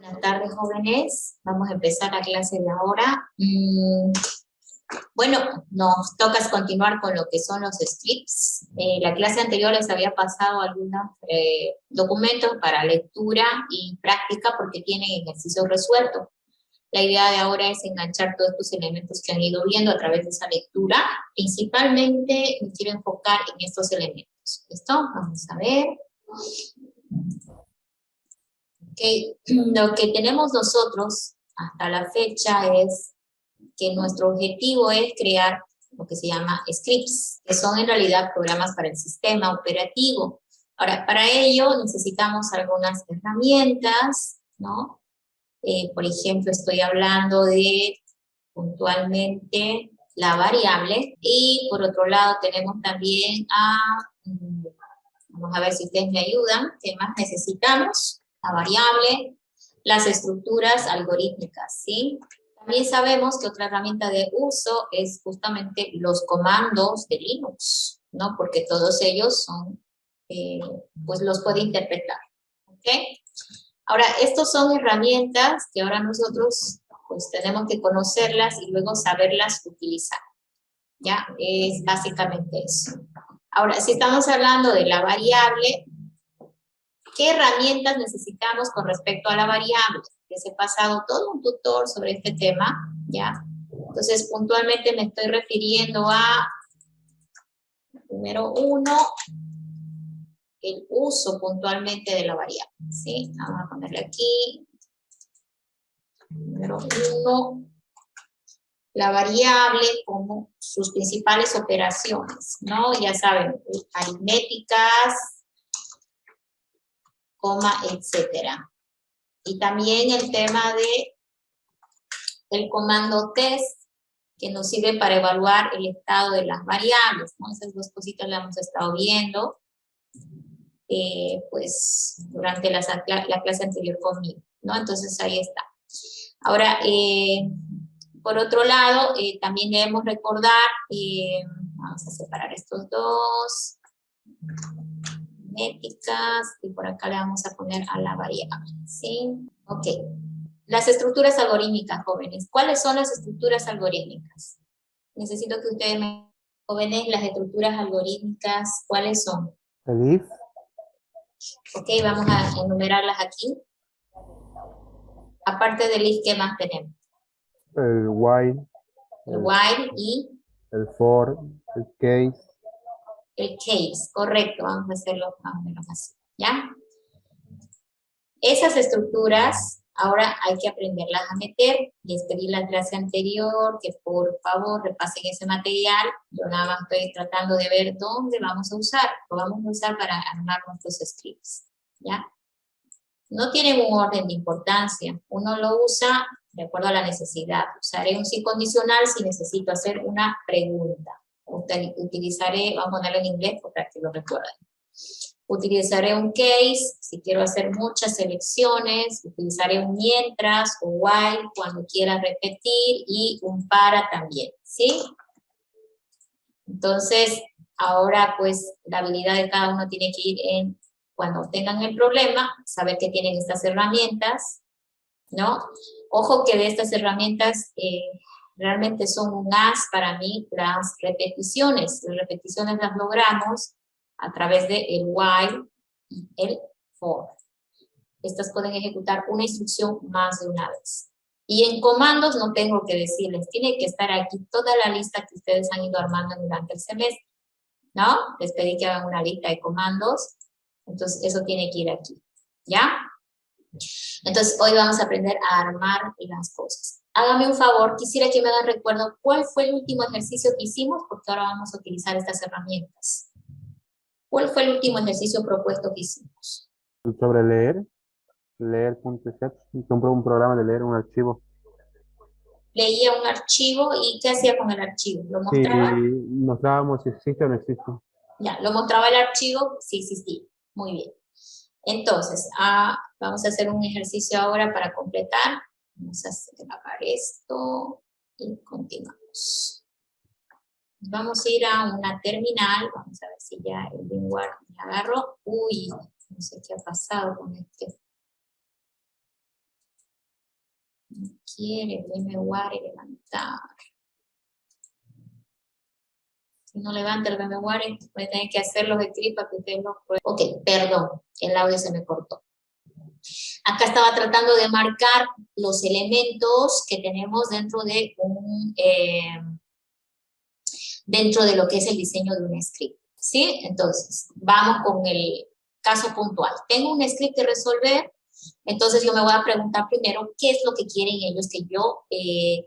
Buenas tardes, jóvenes. Vamos a empezar la clase de ahora. Bueno, nos toca continuar con lo que son los scripts. La clase anterior les había pasado algunos documentos para lectura y práctica porque tienen ejercicios resueltos. La idea de ahora es enganchar todos estos elementos que han ido viendo a través de esa lectura. Principalmente me quiero enfocar en estos elementos. ¿Listo? Vamos a ver. Okay. Lo que tenemos nosotros hasta la fecha es que nuestro objetivo es crear lo que se llama scripts, que son en realidad programas para el sistema operativo. Ahora, para ello necesitamos algunas herramientas, ¿no? Por ejemplo, estoy hablando de puntualmente la variable, y por otro lado tenemos también vamos a ver si ustedes me ayudan, ¿qué más necesitamos? La variable, las estructuras algorítmicas, ¿sí? También sabemos que otra herramienta de uso es justamente los comandos de Linux, ¿no? Porque todos ellos son, pues los puede interpretar, ¿ok? Ahora, estos son herramientas que ahora nosotros, pues tenemos que conocerlas y luego saberlas utilizar, ¿ya? Es básicamente eso. Ahora, si estamos hablando de la variable, ¿qué herramientas necesitamos con respecto a la variable? Les he pasado todo un tutor sobre este tema, ¿ya? Entonces, puntualmente me estoy refiriendo a, número 1, el uso puntualmente de la variable, ¿sí? Vamos a ponerle aquí, número 1, la variable como sus principales operaciones, ¿no? Ya saben, aritméticas, coma, etcétera. Y también el tema de el comando test, que nos sirve para evaluar el estado de las variables, ¿no? Esas dos cositas las hemos estado viendo, pues, durante la clase anterior conmigo, ¿no? Entonces, ahí está. Ahora, por otro lado, también debemos recordar, vamos a separar estos dos, métricas, y por acá le vamos a poner a la variable, ¿sí? Ok. Las estructuras algorítmicas, jóvenes. ¿Cuáles son las estructuras algorítmicas? Necesito que ustedes me... Jóvenes, las estructuras algorítmicas, ¿cuáles son? El if, Ok, vamos a enumerarlas aquí. Aparte del if, ¿qué más tenemos? el while, El while y el for, el case. el case, correcto, vamos a hacerlo más o menos así, ¿ya? Esas estructuras ahora hay que aprenderlas a meter. Les pedí la clase anterior que por favor repasen ese material. Yo nada más estoy tratando de ver dónde vamos a usar. Lo vamos a usar para armar nuestros scripts, ¿ya? No tienen un orden de importancia. Uno lo usa de acuerdo a la necesidad. Usaré un sí condicional si necesito hacer una pregunta. Utilizaré, vamos a ponerlo en inglés para que lo recuerden. Utilizaré un case si quiero hacer muchas selecciones, utilizaré un mientras o while cuando quiera repetir, y un para también, ¿sí? Entonces, ahora pues la habilidad de cada uno tiene que ir en, cuando tengan el problema, saber que tienen estas herramientas, ¿no? Ojo que de estas herramientas realmente son un as para mí las repeticiones. Las repeticiones las logramos a través de el while y el for. Estas pueden ejecutar una instrucción más de una vez. Y en comandos no tengo que decirles, tiene que estar aquí toda la lista que ustedes han ido armando durante el semestre, ¿no? Les pedí que hagan una lista de comandos, entonces eso tiene que ir aquí, ¿ya? Entonces hoy vamos a aprender a armar las cosas. Hágame un favor, quisiera que me hagan recuerdo cuál fue el último ejercicio que hicimos, porque ahora vamos a utilizar estas herramientas. ¿Cuál fue el último ejercicio propuesto que hicimos? Sobre leer.set, compré un programa de leer un archivo. Leía un archivo y ¿qué hacía con el archivo? ¿Lo Y mostraba? mostrábamos si existe o no existe. Ya, ¿lo mostraba el archivo? Sí, sí, sí. Muy bien. Entonces, vamos a hacer un ejercicio ahora para completar. Vamos a apagar esto y continuamos. Vamos a ir a una terminal. Vamos a ver si ya el Bingware me agarró. Uy, no sé qué ha pasado con este. quiere VMware levantar. Si no levanta el VMware, voy a tener que hacer los scripts para que ustedes lo puedan. Ok, perdón, el audio se me cortó. Acá estaba tratando de marcar los elementos que tenemos dentro de dentro de lo que es el diseño de un script, ¿sí? Entonces, vamos con el caso puntual. Tengo un script que resolver, entonces yo me voy a preguntar primero qué es lo que quieren ellos que yo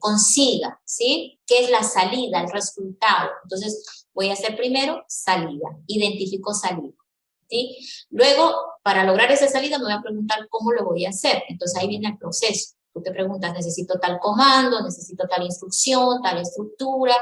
consiga, ¿sí? ¿Qué es la salida, el resultado? Entonces, voy a hacer primero salida, identifico salida, ¿sí? Luego, para lograr esa salida, me voy a preguntar cómo lo voy a hacer. Entonces, ahí viene el proceso. Tú te preguntas, necesito tal comando, necesito tal instrucción, tal estructura,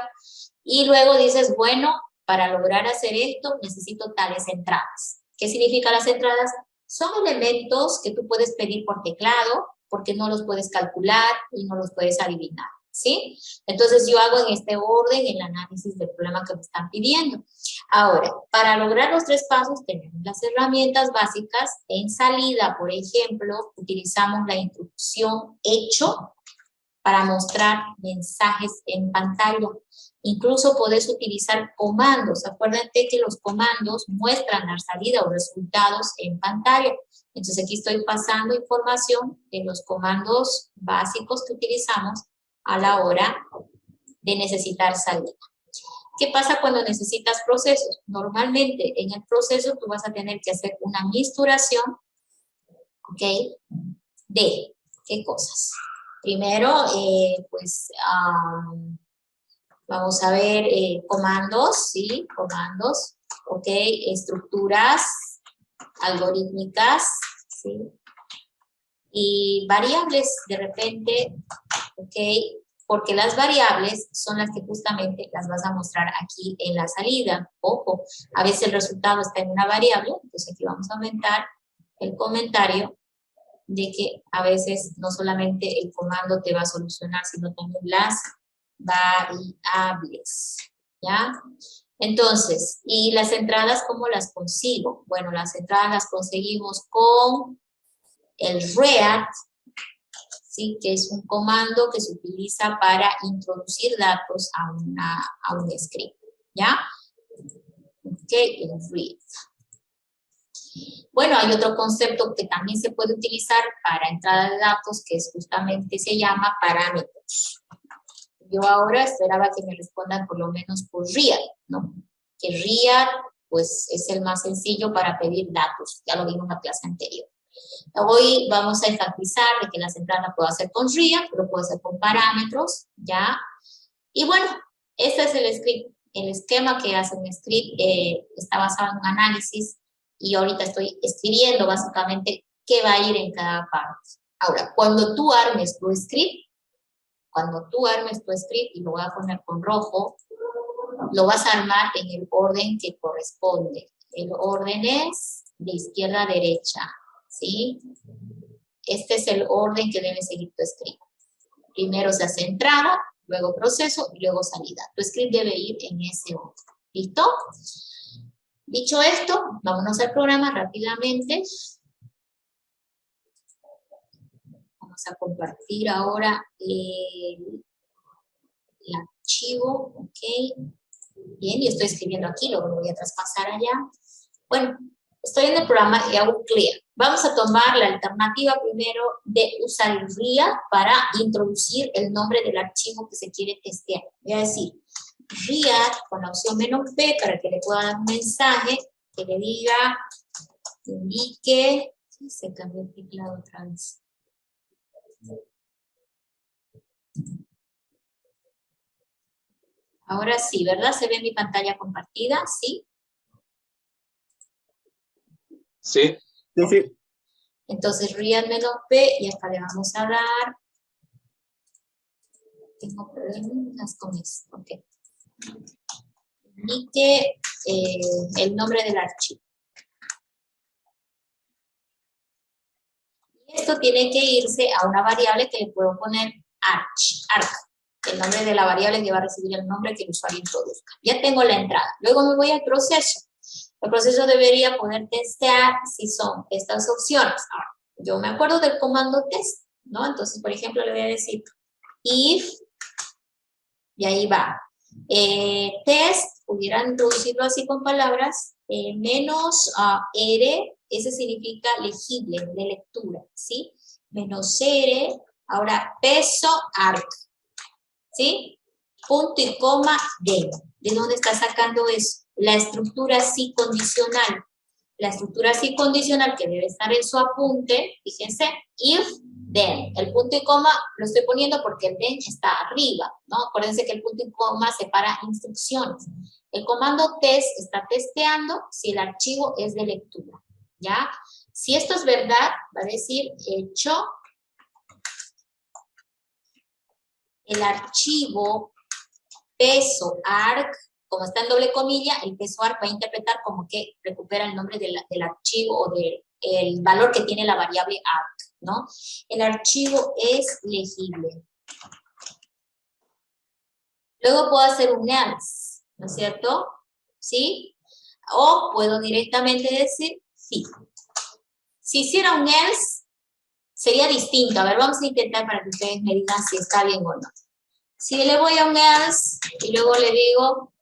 y luego dices, bueno, para lograr hacer esto, necesito tales entradas. ¿Qué significan las entradas? Son elementos que tú puedes pedir por teclado, porque no los puedes calcular y no los puedes adivinar, ¿sí? Entonces yo hago en este orden el análisis del problema que me están pidiendo. Ahora, para lograr los 3 pasos tenemos las herramientas básicas. En salida, por ejemplo, utilizamos la instrucción hecho para mostrar mensajes en pantalla. Incluso podés utilizar comandos. Acuérdate que los comandos muestran la salida o resultados en pantalla. Entonces aquí estoy pasando información de los comandos básicos que utilizamos a la hora de necesitar salida. ¿Qué pasa cuando necesitas procesos? Normalmente en el proceso tú vas a tener que hacer una misturación, ¿ok? De ¿qué cosas? Primero, vamos a ver comandos, ¿sí? Comandos, ¿ok? Estructuras algorítmicas, ¿sí? Y variables, de repente, ¿ok? Porque las variables son las que justamente las vas a mostrar aquí en la salida. Ojo, a veces el resultado está en una variable, entonces aquí vamos a aumentar el comentario de que a veces no solamente el comando te va a solucionar, sino también las variables, ¿ya? Entonces, ¿y las entradas cómo las consigo? Bueno, las entradas las conseguimos con el read, ¿sí? Que es un comando que se utiliza para introducir datos a un script, ¿ya? Ok, el read. Bueno, hay otro concepto que también se puede utilizar para entrada de datos, que es justamente se llama parámetros. Yo ahora esperaba que me respondan por lo menos por read, ¿no? Que read, pues, es el más sencillo para pedir datos. Ya lo vimos en la clase anterior. Hoy vamos a enfatizar de que las entradas las puedo hacer con read, pero puedo hacer con parámetros, ¿ya? Y bueno, este es el script. El esquema que hace un script está basado en un análisis y ahorita estoy escribiendo básicamente qué va a ir en cada parte. Ahora, cuando tú armes tu script, y lo voy a poner con rojo, lo vas a armar en el orden que corresponde. El orden es de izquierda a derecha, ¿sí? Este es el orden que debe seguir tu script. Primero se hace entrada, luego proceso y luego salida. Tu script debe ir en ese orden. ¿Listo? Dicho esto, vámonos al programa rápidamente. Vamos a compartir ahora el archivo, ok. Bien, yo estoy escribiendo aquí, luego lo voy a traspasar allá. Bueno, estoy en el programa y hago clear. Vamos a tomar la alternativa primero de usar el read para introducir el nombre del archivo que se quiere testear. Voy a decir read con la opción "-p" para que le pueda dar un mensaje que le diga, indique, se cambió el teclado otra vez. Ahora sí, ¿verdad? ¿Se ve mi pantalla compartida? ¿Sí? Sí. Sí, sí. Entonces, read-p, y acá le vamos a dar. Tengo problemas con esto, ok. Indique el nombre del archivo. Y esto tiene que irse a una variable que le puedo poner arch. El nombre de la variable que va a recibir el nombre que el usuario introduzca. Ya tengo la entrada. Luego me voy al proceso. El proceso debería poder testear si son estas opciones. Ahora, yo me acuerdo del comando test, ¿no? Entonces, por ejemplo, le voy a decir if, y ahí va. Test, pudieran introducirlo así con palabras, menos R, ese significa legible, de lectura, ¿sí? Menos R, ahora peso, arc, ¿sí? Punto y coma, then. ¿De dónde está sacando eso? La estructura sí condicional. La estructura sí condicional que debe estar en su apunte, fíjense, if, then. El punto y coma lo estoy poniendo porque el then está arriba, ¿no? Acuérdense que el punto y coma separa instrucciones. El comando test está testeando si el archivo es de lectura, ¿ya? Si esto es verdad, va a decir hecho el archivo peso arc, como está en doble comilla, el peso arc va a interpretar como que recupera el nombre del archivo o del valor que tiene la variable arc, ¿no? El archivo es legible. Luego puedo hacer un else, ¿no es cierto? ¿Sí? O puedo directamente decir sí. Si hiciera un else, sería distinto. A ver, vamos a intentar para que ustedes me digan si está bien o no. Si le voy a un else y luego le digo,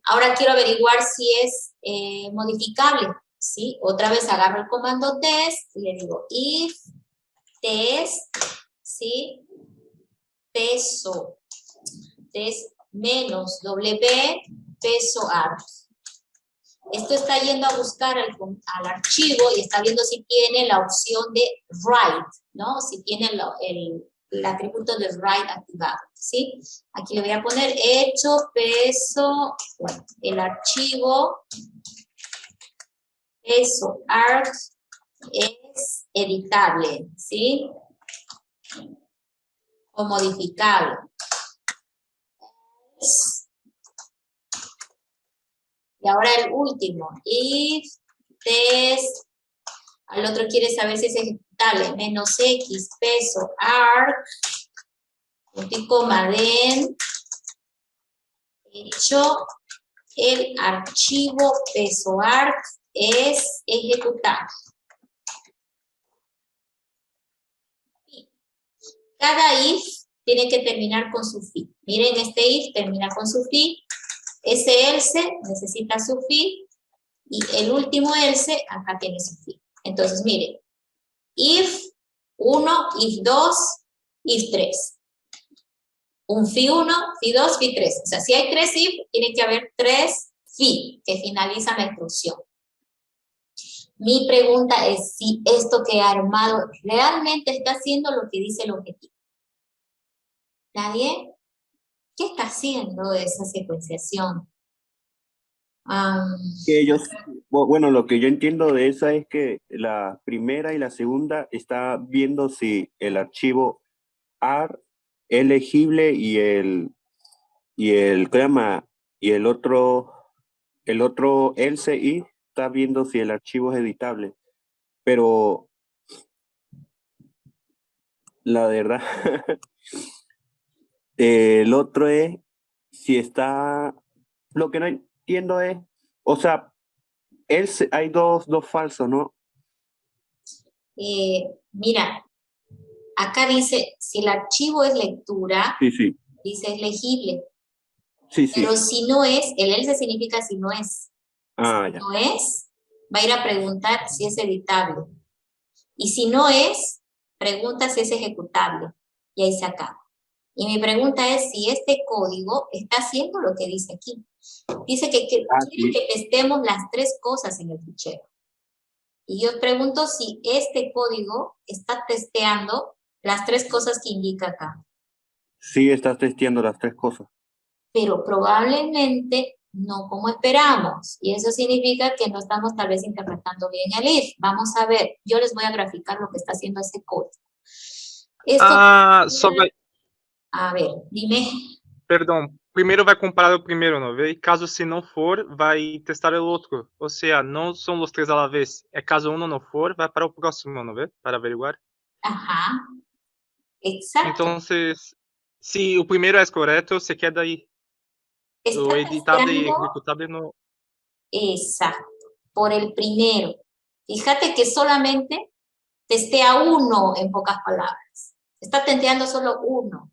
ahora quiero averiguar si es modificable, ¿sí? Otra vez agarro el comando test y le digo if test, ¿sí? Peso, test menos W, peso arc. Esto está yendo a buscar al archivo y está viendo si tiene la opción de write, ¿no? Si tiene el atributo de write activado, ¿sí? Aquí le voy a poner hecho, peso, bueno, el archivo, peso, arc, es editable, ¿sí? O modificable. Y ahora el último, if test, al otro quiere saber si es ejecutable, menos X, peso, arc, punto y coma, then, hecho, el archivo peso arc es ejecutable. Cada if tiene que terminar con su fin. Miren, este if termina con su fin, ese else necesita su fin, y el último else acá tiene su fin. Entonces, miren, if 1, if 2, if 3. Un fi 1, fi 2, fi 3. O sea, si hay 3 if, tiene que haber 3 fi que finalizan la instrucción. Mi pregunta es si esto que he armado realmente está haciendo lo que dice el objetivo. ¿Nadie? ¿Qué está haciendo esa secuenciación? Que ellos, bueno, lo que yo entiendo de esa es que la primera y la segunda está viendo si el archivo AR es legible y el otro LCI está viendo si el archivo es editable. Pero la verdad, el otro es si está, lo que no entiendo es, o sea, hay dos falsos, ¿no? Mira, acá dice, si el archivo es lectura, Sí. dice es legible. Sí. Pero si no es, el else significa si no es. Ah, si ya. no es, va a ir a preguntar si es editable. Y si no es, pregunta si es ejecutable. Y ahí se acaba. Y mi pregunta es si este código está haciendo lo que dice aquí. Dice que quiere que testemos las 3 cosas en el fichero. Y yo pregunto si este código está testeando las 3 cosas que indica acá. Sí, estás testeando las 3 cosas. Pero probablemente no como esperamos. Y eso significa que no estamos tal vez interpretando bien el if. Vamos a ver, yo les voy a graficar lo que está haciendo ese código. Só vai... A ver, dime. Perdão, primeiro vai comparar o primeiro, não vê? E caso se não for, vai testar o outro. Ou seja, não são os 3 a la vez. É caso um não for, vai para o próximo, não vê? Para averiguar. Ajá. Exacto. Então, se o primeiro é correto, se queda aí. O editable y ejecutable no. Exacto, por el primero. Fíjate que solamente testea uno, en pocas palabras. Está testeando solo uno.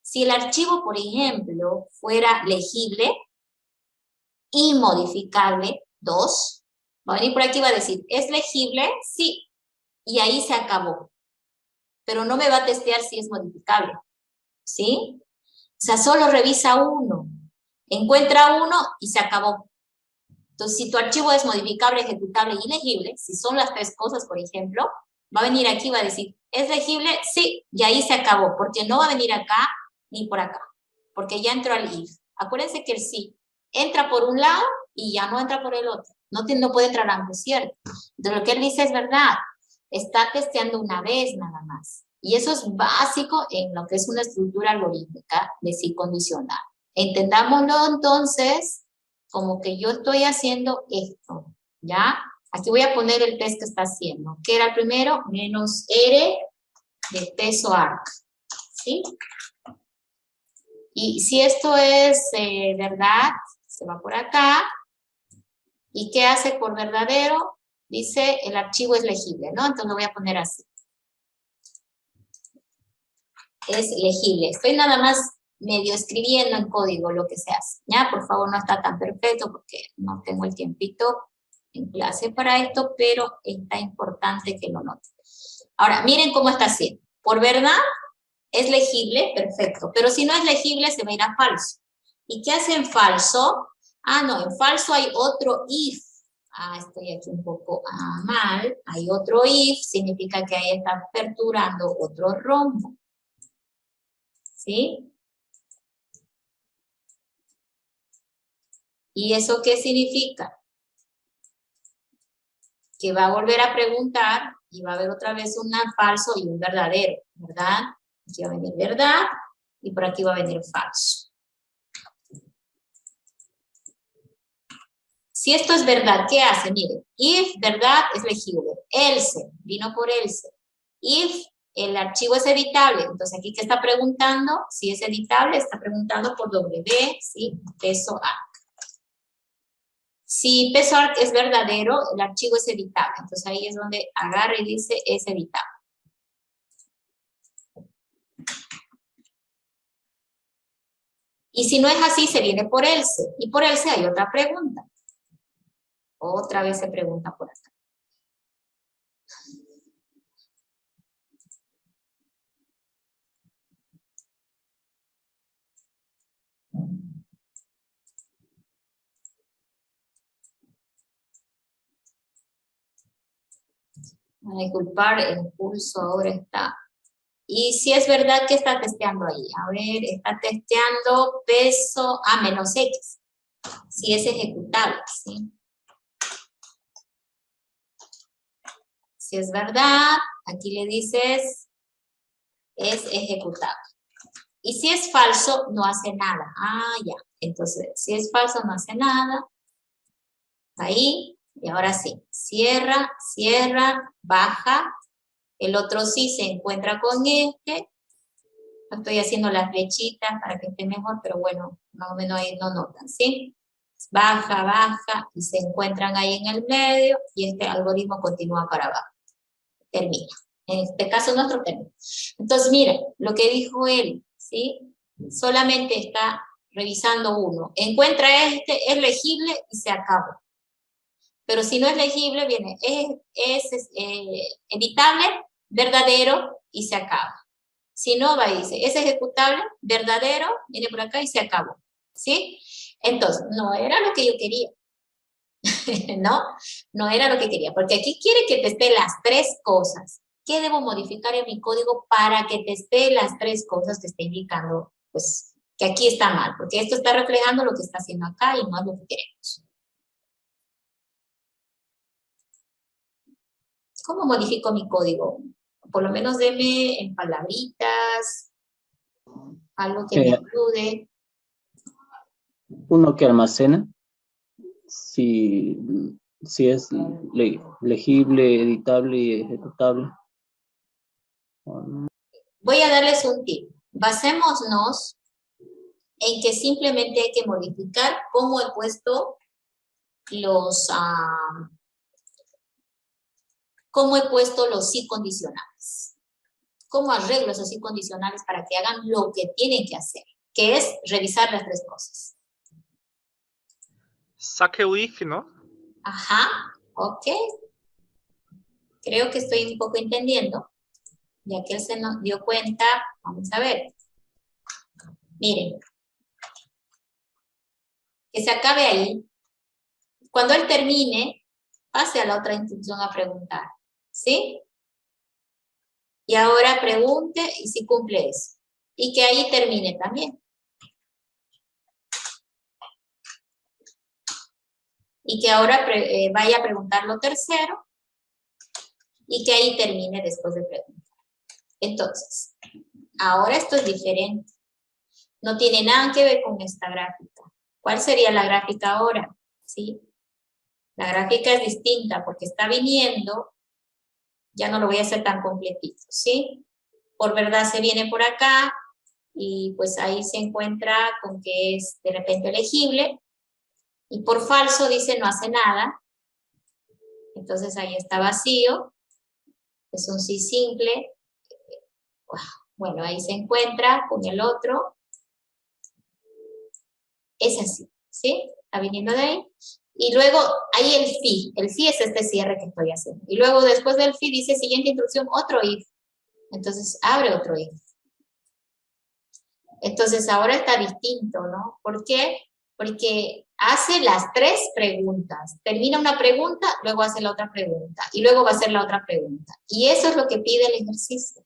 Si el archivo, por ejemplo, fuera legible y modificable, 2, va a venir por aquí y va a decir, ¿es legible? Sí. Y ahí se acabó. Pero no me va a testear si es modificable. ¿Sí? O sea, solo revisa uno. Encuentra uno y se acabó. Entonces, si tu archivo es modificable, ejecutable y legible, si son las 3 cosas, por ejemplo, va a venir aquí y va a decir, ¿es legible? Sí. Y ahí se acabó. Porque no va a venir acá ni por acá. Porque ya entró al if. Acuérdense que el sí entra por un lado y ya no entra por el otro. No puede entrar ambos, ¿cierto? Entonces, lo que él dice es verdad. Está testeando una vez nada más. Y eso es básico en lo que es una estructura algorítmica de sí condicional. Entendámoslo entonces como que yo estoy haciendo esto, ¿ya? Aquí voy a poner el test que está haciendo. ¿Qué era el primero? Menos R de peso arc, ¿sí? Y si esto es verdad, se va por acá. ¿Y qué hace por verdadero? Dice, el archivo es legible, ¿no? Entonces lo voy a poner así. Es legible. Estoy nada más medio escribiendo en código lo que se hace, ¿ya? Por favor, no está tan perfecto porque no tengo el tiempito en clase para esto, pero está importante que lo noten. Ahora, miren cómo está haciendo. Por verdad, es legible, perfecto. Pero si no es legible, se va a ir a falso. ¿Y qué hace en falso? Ah, no, en falso hay otro if. Ah, estoy aquí un poco mal. Hay otro if, significa que ahí está aperturando otro rombo. ¿Sí? ¿Y eso qué significa? Que va a volver a preguntar y va a haber otra vez un falso y un verdadero, ¿verdad? Aquí va a venir verdad y por aquí va a venir falso. Si esto es verdad, ¿qué hace? Miren, if, verdad, es legible. Else, vino por else. If, el archivo es editable. Entonces, aquí, ¿qué está preguntando? Si es editable, está preguntando por W, ¿sí? Peso arc. Si peso arc es verdadero, el archivo es editable. Entonces, ahí es donde agarra y dice, es editable. Y si no es así, se viene por else. Y por else hay otra pregunta. Otra vez se pregunta por acá. A disculpar, el pulso ahora está. Y si es verdad que está testeando ahí. A ver, está testeando peso a menos X. Si es ejecutable, ¿sí? Si es verdad, aquí le dices, es ejecutable. Y si es falso, no hace nada. Ah, ya. Entonces, si es falso, no hace nada. Ahí. Y ahora sí. Cierra, cierra, baja. El otro sí se encuentra con este. Estoy haciendo las flechitas para que esté mejor, pero bueno, más o menos ahí no notan, ¿sí? Baja, baja, y se encuentran ahí en el medio, y este algoritmo continúa para abajo. Termina. En este caso nuestro termina. Entonces, miren, lo que dijo él, ¿sí? Solamente está revisando uno. Encuentra este, es legible y se acabó. Pero si no es legible, viene, es editable, verdadero y se acaba. Si no, va y dice, es ejecutable, verdadero, viene por acá y se acabó. ¿Sí? Entonces, no era lo que yo quería. ¿No? No era lo que quería. Porque aquí quiere que teste las 3 cosas. ¿Qué debo modificar en mi código para que teste las 3 cosas que está indicando? Pues que aquí está mal. Porque esto está reflejando lo que está haciendo acá y no es lo que queremos. ¿Cómo modifico mi código? Por lo menos deme en palabritas, algo que me ayude. Uno que almacena, si es legible, editable y ejecutable. Voy a darles un tip. Basémonos en que simplemente hay que modificar cómo he puesto los sí condicionales. ¿Cómo arreglo esos sí condicionales para que hagan lo que tienen que hacer? Que es revisar las tres cosas. Saque el if, ¿no? Ajá, ok. Creo que estoy un poco entendiendo. Ya que él se nos dio cuenta, vamos a ver. Miren. Que se acabe ahí. Cuando él termine, pase a la otra instrucción a preguntar. ¿Sí? Y ahora pregunte y si cumple eso. Y que ahí termine también. Y que ahora vaya a preguntar lo tercero. Y que ahí termine después de preguntar. Entonces, ahora esto es diferente. No tiene nada que ver con esta gráfica. ¿Cuál sería la gráfica ahora? ¿Sí? La gráfica es distinta porque está viniendo, ya no lo voy a hacer tan completito, ¿sí? Por verdad se viene por acá y pues ahí se encuentra con que es de repente elegible y por falso dice no hace nada. Entonces ahí está vacío, es un sí simple. Bueno, ahí se encuentra con el otro. Es así, ¿sí? Está viniendo de ahí. Y luego hay el fi. El fi es este cierre que estoy haciendo. Y luego después del fi dice siguiente instrucción, otro if. Entonces abre otro if. Entonces ahora está distinto, ¿no? ¿Por qué? Porque hace las tres preguntas. Termina una pregunta, luego hace la otra pregunta. Y luego va a hacer la otra pregunta. Y eso es lo que pide el ejercicio.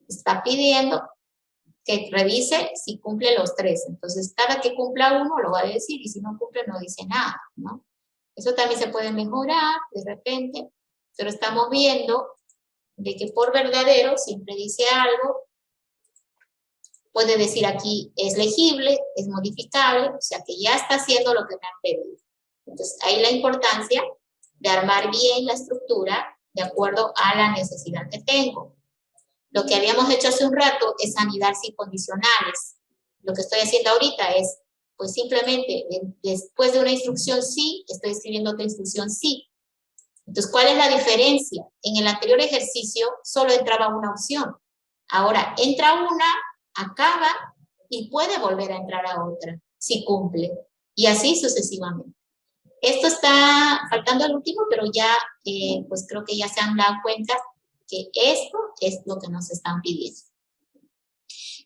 Está pidiendo que revise si cumple los tres. Entonces, cada que cumpla uno lo va a decir y si no cumple no dice nada, ¿no? Eso también se puede mejorar de repente, pero estamos viendo de que por verdadero siempre dice algo, puede decir aquí es legible, es modificable, o sea que ya está haciendo lo que me han pedido. Entonces, ahí la importancia de armar bien la estructura de acuerdo a la necesidad que tengo. Lo que habíamos hecho hace un rato es anidar sin condicionales. Lo que estoy haciendo ahorita es, pues simplemente, después de una instrucción sí, estoy escribiendo otra instrucción sí. Entonces, ¿cuál es la diferencia? En el anterior ejercicio solo entraba una opción. Ahora entra una, acaba y puede volver a entrar a otra, si cumple. Y así sucesivamente. Esto está faltando el último, pero ya, pues creo que ya se han dado cuenta que esto es lo que nos están pidiendo.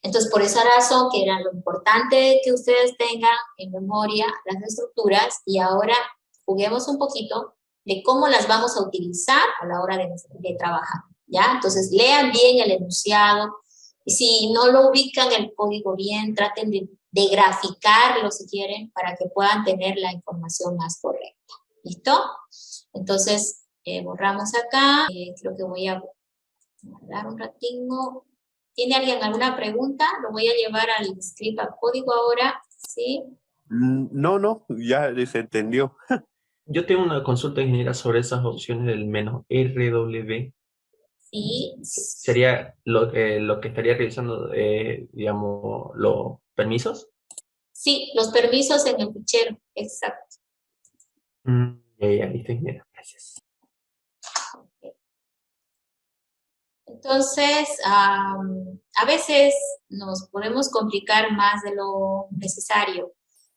Entonces, por esa razón, que era lo importante que ustedes tengan en memoria las estructuras, y ahora juguemos un poquito de cómo las vamos a utilizar a la hora de trabajar, ¿ya? Entonces, lean bien el enunciado, y si no lo ubican el código bien, traten de graficarlo si quieren, para que puedan tener la información más correcta, ¿listo? Entonces, borramos acá, creo que voy a guardar un ratingo. ¿Tiene alguien alguna pregunta? Lo voy a llevar al script a código ahora, ¿sí? No, ya se entendió. Yo tengo una consulta, ingeniera, sobre esas opciones del menos RW. Sí. ¿Sería lo que estaría revisando, digamos, los permisos? Sí, los permisos en el fichero, exacto. Ya, listo, ingeniera, gracias. Entonces, a veces nos podemos complicar más de lo necesario.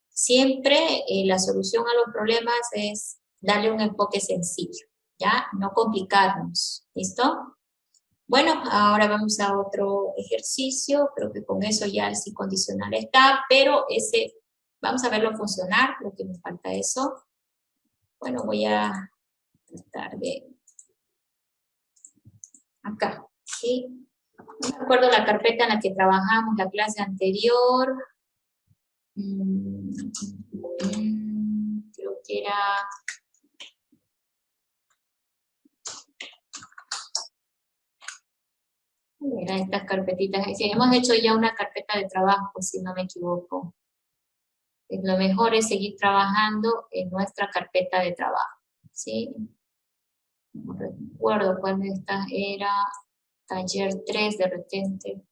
Siempre la solución a los problemas es darle un enfoque sencillo, ¿ya? No complicarnos, ¿listo? Bueno, ahora vamos a otro ejercicio. Creo que con eso ya el sí condicional está, pero vamos a verlo funcionar, creo que me falta eso. Bueno, voy a tratar de... Acá, ¿sí? No me acuerdo la carpeta en la que trabajamos la clase anterior. Creo que era... Eran estas carpetitas. Sí, hemos hecho ya una carpeta de trabajo, si no me equivoco. Lo mejor es seguir trabajando en nuestra carpeta de trabajo, ¿sí? No recuerdo cuál de estas era. Taller 3 de repente.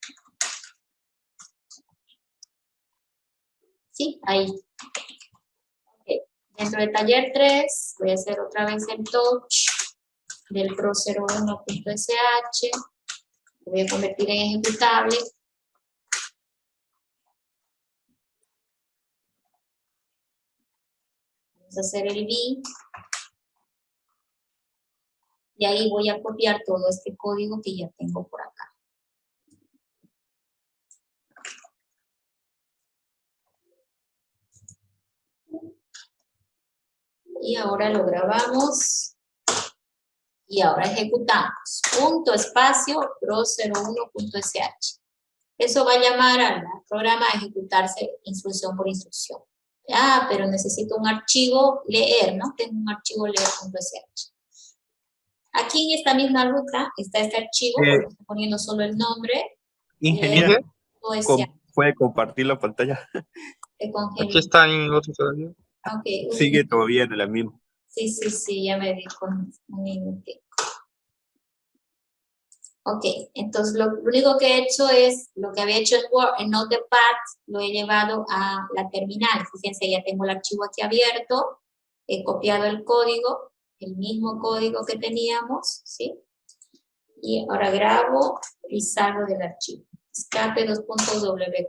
Sí, ahí. Okay. Dentro de taller 3 voy a hacer otra vez el touch del pro01.sh. voy a convertir en ejecutable. Vamos a hacer el B. Y ahí voy a copiar todo este código que ya tengo por acá. Y ahora lo grabamos. Y ahora ejecutamos. Punto espacio pro01.sh. Eso va a llamar al programa a ejecutarse instrucción por instrucción. Ah, pero necesito un archivo leer, ¿no? Tengo un archivo leer.sh. Aquí en esta misma ruta está este archivo, porque estoy poniendo solo el nombre. Ingeniero, leer.sh. ¿puede compartir la pantalla? Aquí está en otro todavía. Okay. Sigue todavía en la misma. Sí, ya me dijo un minuto. Ok, entonces lo único que he hecho es, lo que había hecho en Word, en Notepad, lo he llevado a la terminal. Fíjense, ya tengo el archivo aquí abierto, he copiado el código, el mismo código que teníamos, ¿sí? Y ahora grabo y salgo del archivo. Escape 2.w.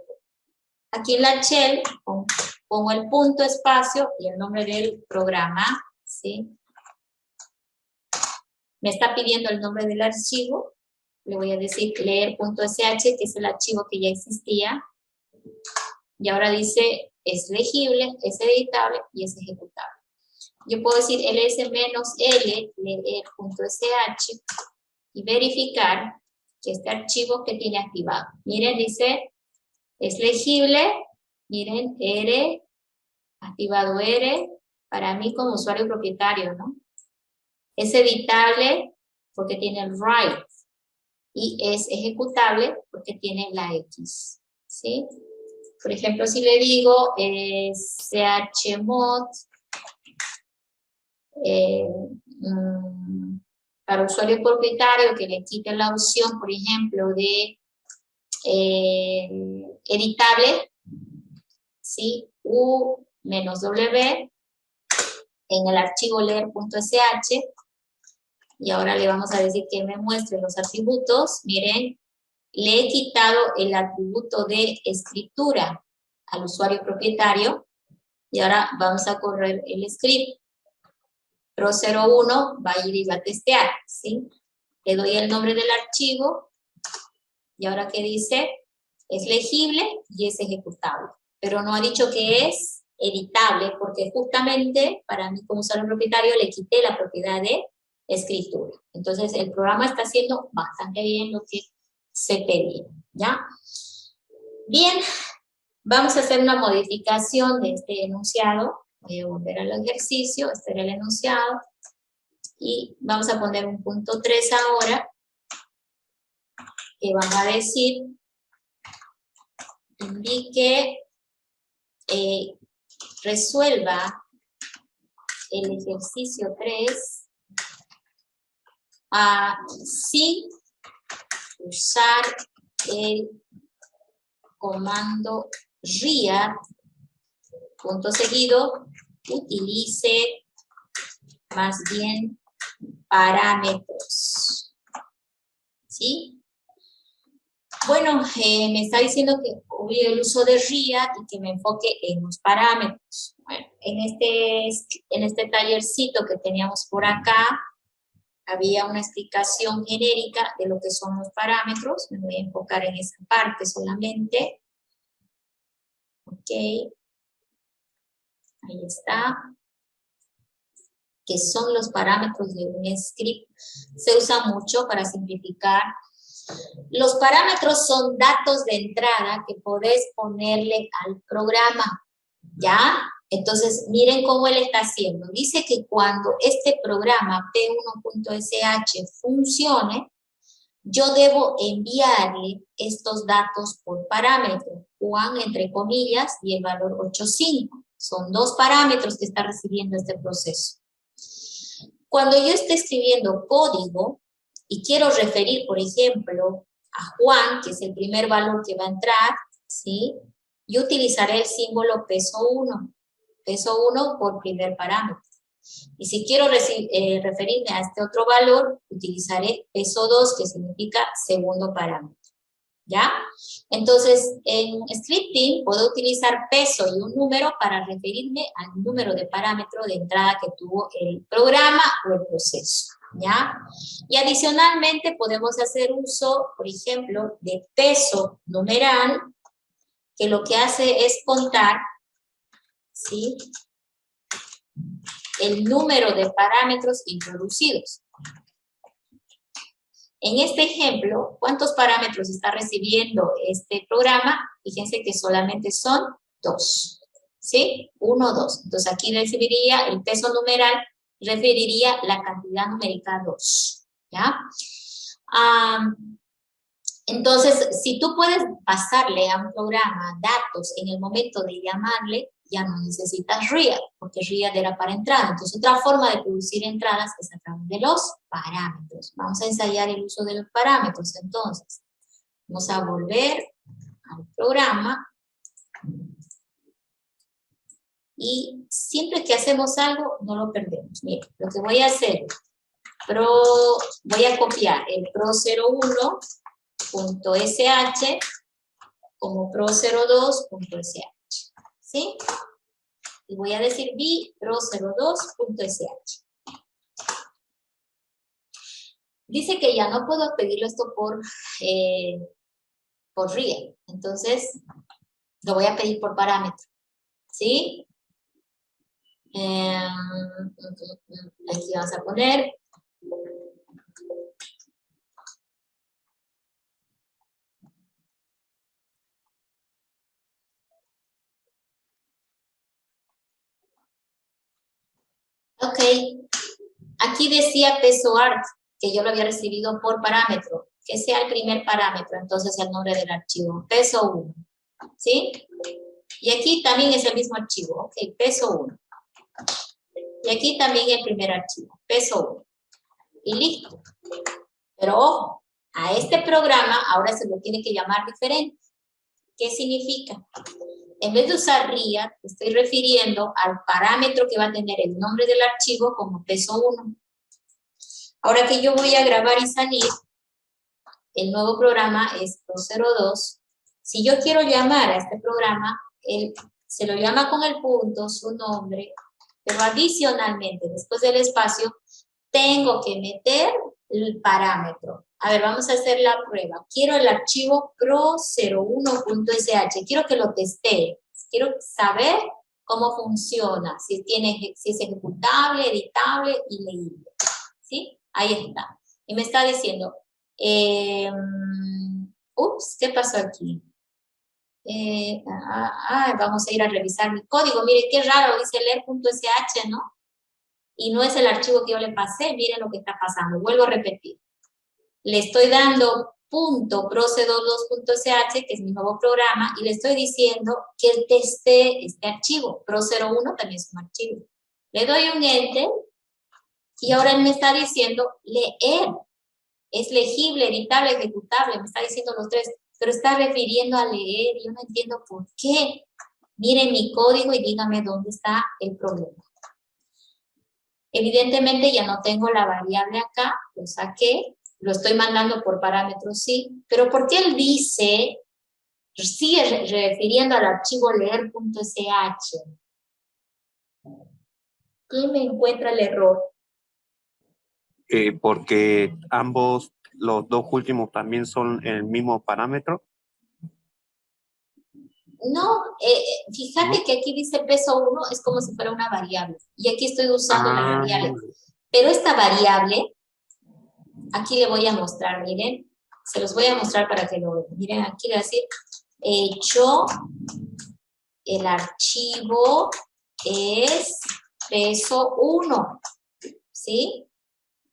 Aquí en la shell pongo el punto espacio y el nombre del programa, ¿sí? Me está pidiendo el nombre del archivo. Le voy a decir leer.sh, que es el archivo que ya existía. Y ahora dice, es legible, es editable y es ejecutable. Yo puedo decir ls-l, leer.sh, y verificar que este archivo que tiene activado. Miren, dice, es legible, miren, R, activado R, para mí como usuario propietario, ¿no? Es editable porque tiene el write. Y es ejecutable porque tiene la X, ¿sí? Por ejemplo, si le digo chmod para usuario propietario, que le quite la opción, por ejemplo, de editable, ¿sí? U-W en el archivo leer.sh. Y ahora le vamos a decir que me muestre los atributos. Miren, le he quitado el atributo de escritura al usuario propietario. Y ahora vamos a correr el script. Pro01 va a ir y va a testear, ¿sí? Le doy el nombre del archivo. Y ahora que dice, es legible y es ejecutable. Pero no ha dicho que es editable, porque justamente para mí como usuario propietario le quité la propiedad de escritura. Entonces, el programa está haciendo bastante bien lo que se pedía, ¿ya? Bien, vamos a hacer una modificación de este enunciado. Voy a volver al ejercicio, este era el enunciado. Y vamos a poner un punto 3 ahora, que van a decir, indique, resuelva el ejercicio 3, sin usar el comando read, punto seguido, utilice más bien parámetros, ¿sí? Bueno, me está diciendo que olvide el uso de read y que me enfoque en los parámetros. Bueno, en este tallercito que teníamos por acá, había una explicación genérica de lo que son los parámetros. Me voy a enfocar en esa parte solamente. Ok. Ahí está. ¿Qué son los parámetros de un script? Se usa mucho para simplificar. Los parámetros son datos de entrada que podés ponerle al programa. ¿Ya? Entonces, miren cómo él está haciendo. Dice que cuando este programa P1.sh funcione, yo debo enviarle estos datos por parámetro, Juan entre comillas y el valor 85. Son dos parámetros que está recibiendo este proceso. Cuando yo esté escribiendo código y quiero referir, por ejemplo, a Juan, que es el primer valor que va a entrar, ¿sí? Yo utilizaré el símbolo peso 1. Peso 1 por primer parámetro. Y si quiero referirme a este otro valor, utilizaré peso 2, que significa segundo parámetro. ¿Ya? Entonces, en scripting puedo utilizar peso y un número para referirme al número de parámetro de entrada que tuvo el programa o el proceso. ¿Ya? Y adicionalmente podemos hacer uso, por ejemplo, de peso numeral, que lo que hace es contar, ¿sí?, el número de parámetros introducidos. En este ejemplo, ¿cuántos parámetros está recibiendo este programa? Fíjense que solamente son 2, ¿sí? 1, 2. Entonces aquí recibiría el peso numeral, referiría la cantidad numérica 2, ¿ya? Entonces, si tú puedes pasarle a un programa datos en el momento de llamarle, ya no necesitas read, porque read era para entrada. Entonces, otra forma de producir entradas es a través de los parámetros. Vamos a ensayar el uso de los parámetros. Entonces, vamos a volver al programa. Y siempre que hacemos algo, no lo perdemos. Mira, lo que voy a hacer, voy a copiar el pro01.sh como pro02.sh. ¿Sí? Y voy a decir pro02.sh. Dice que ya no puedo pedirlo esto por real. Entonces, lo voy a pedir por parámetro. ¿Sí? Aquí vamos a poner ok, aquí decía peso art, que yo lo había recibido por parámetro, que sea el primer parámetro, entonces el nombre del archivo, peso 1, ¿sí? Y aquí también es el mismo archivo, ok, peso 1. Y aquí también el primer archivo, peso 1. Y listo. Pero ojo, a este programa ahora se lo tiene que llamar diferente. ¿Qué significa? En vez de usar read, estoy refiriendo al parámetro que va a tener el nombre del archivo como peso 1. Ahora que yo voy a grabar y salir, el nuevo programa es pro02. Si yo quiero llamar a este programa, él se lo llama con el punto, su nombre, pero adicionalmente, después del espacio, tengo que meter el parámetro. A ver, vamos a hacer la prueba. Quiero el archivo pro01.sh. Quiero que lo testee. Quiero saber cómo funciona, si es ejecutable, editable y leíble. ¿Sí? Ahí está. Y me está diciendo, ups, ¿qué pasó aquí? Vamos a ir a revisar mi código. Mire, qué raro, dice leer.sh, ¿no? Y no es el archivo que yo le pasé. Miren lo que está pasando. Vuelvo a repetir. Le estoy dando .pro02.sh, que es mi nuevo programa, y le estoy diciendo que él teste este archivo. Pro01 también es un archivo. Le doy un enter, y ahora él me está diciendo leer. Es legible, editable, ejecutable, me está diciendo los tres, pero está refiriendo a leer, y yo no entiendo por qué. Miren mi código y díganme dónde está el problema. Evidentemente ya no tengo la variable acá, lo saqué, lo estoy mandando por parámetros, sí, pero ¿por qué él dice, sigue refiriendo al archivo leer.sh? ¿Quién me encuentra el error? Porque los dos últimos también son el mismo parámetro. No, fíjate que aquí dice peso 1, es como si fuera una variable. Y aquí estoy usando la variable. Pero esta variable, aquí le voy a mostrar, miren. Se los voy a mostrar para que lo vean. Miren, aquí le voy a decir, hecho, el archivo es peso 1. ¿Sí?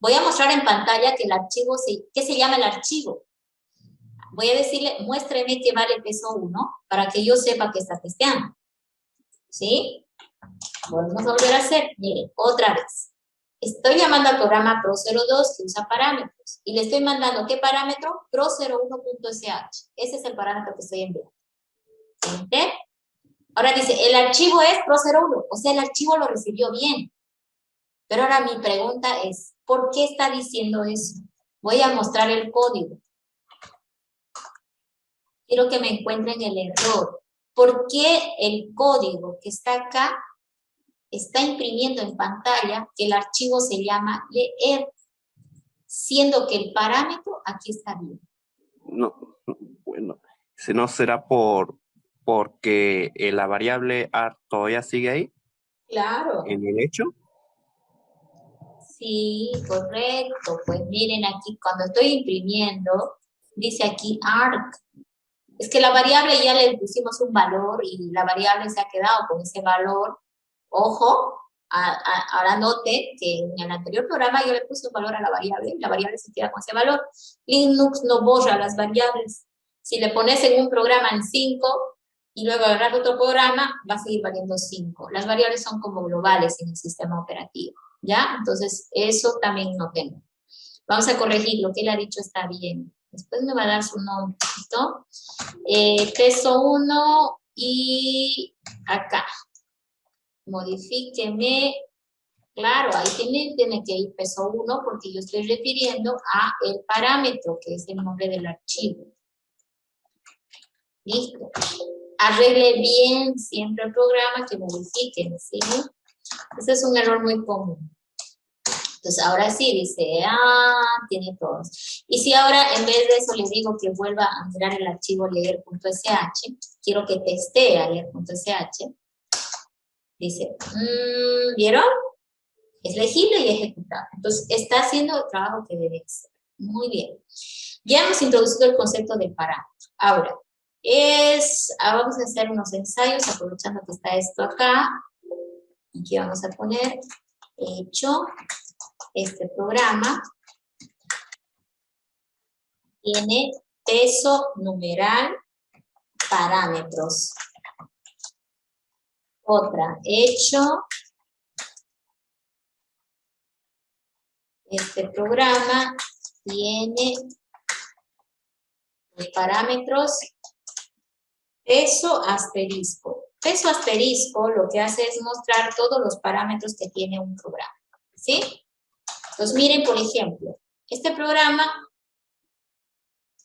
Voy a mostrar en pantalla que el archivo, ¿qué se llama el archivo? Voy a decirle, muéstreme que vale peso 1 para que yo sepa que está testeando. ¿Sí? Podemos volver a hacer. Miren, otra vez. Estoy llamando al programa Pro02 que usa parámetros. Y le estoy mandando, ¿qué parámetro? Pro01.sh. Ese es el parámetro que estoy enviando. ¿Enter? Ahora dice, el archivo es Pro01. O sea, el archivo lo recibió bien. Pero ahora mi pregunta es, ¿por qué está diciendo eso? Voy a mostrar el código. Quiero que me encuentren el error. ¿Por qué el código que está acá está imprimiendo en pantalla que el archivo se llama leer, siendo que el parámetro aquí está bien? No, bueno, si no será porque la variable AR todavía sigue ahí, Claro. en el hecho. Sí, correcto. Pues miren aquí, cuando estoy imprimiendo, dice aquí arc. Es que la variable ya le pusimos un valor y la variable se ha quedado con ese valor. Ojo, ahora note que en el anterior programa yo le puse un valor a la variable se queda con ese valor. Linux no borra las variables. Si le pones en un programa en 5 y luego agarrar otro programa, va a seguir valiendo 5. Las variables son como globales en el sistema operativo, ¿ya? Entonces, eso también no tengo. Vamos a corregir, lo que él ha dicho está bien. Después me va a dar su nombre, ¿listo? Peso 1 y acá. Modifíqueme. Claro, ahí tiene que ir peso 1 porque yo estoy refiriendo a el parámetro, que es el nombre del archivo. Listo. Arregle bien siempre el programa, que modifiquen, ¿sí? Ese es un error muy común. Entonces, ahora sí, dice, tiene todos. Y si ahora, en vez de eso, le digo que vuelva a mirar el archivo leer.sh, quiero que testee a leer.sh, dice, ¿vieron? Es legible y ejecutable. Entonces, está haciendo el trabajo que debe hacer. Muy bien. Ya hemos introducido el concepto del parámetro. Ahora, vamos a hacer unos ensayos, aprovechando que está esto acá. Aquí vamos a poner, hecho, este programa tiene peso numeral parámetros. Otra, hecho, este programa tiene los parámetros peso asterisco. Peso asterisco lo que hace es mostrar todos los parámetros que tiene un programa, ¿sí? Entonces miren, por ejemplo, este programa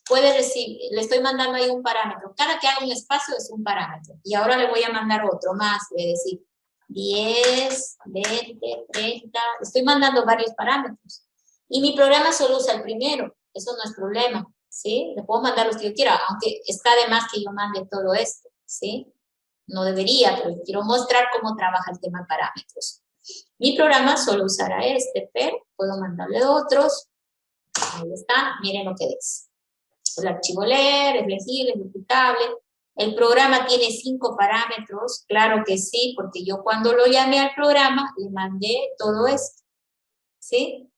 puede recibir, le estoy mandando ahí un parámetro. Cada que haga un espacio es un parámetro. Y ahora le voy a mandar otro más, voy a decir 10, 20, 30, estoy mandando varios parámetros. Y mi programa solo usa el primero, eso no es problema, ¿sí? Le puedo mandar los que yo quiera, aunque está de más que yo mande todo esto, ¿sí? No debería, pero quiero mostrar cómo trabaja el tema de parámetros. Mi programa solo usará este, pero puedo mandarle otros. Ahí está, miren lo que dice. El archivo leer, es legible, ejecutable. El programa tiene 5 parámetros, claro que sí, porque yo cuando lo llamé al programa le mandé todo esto, ¿sí?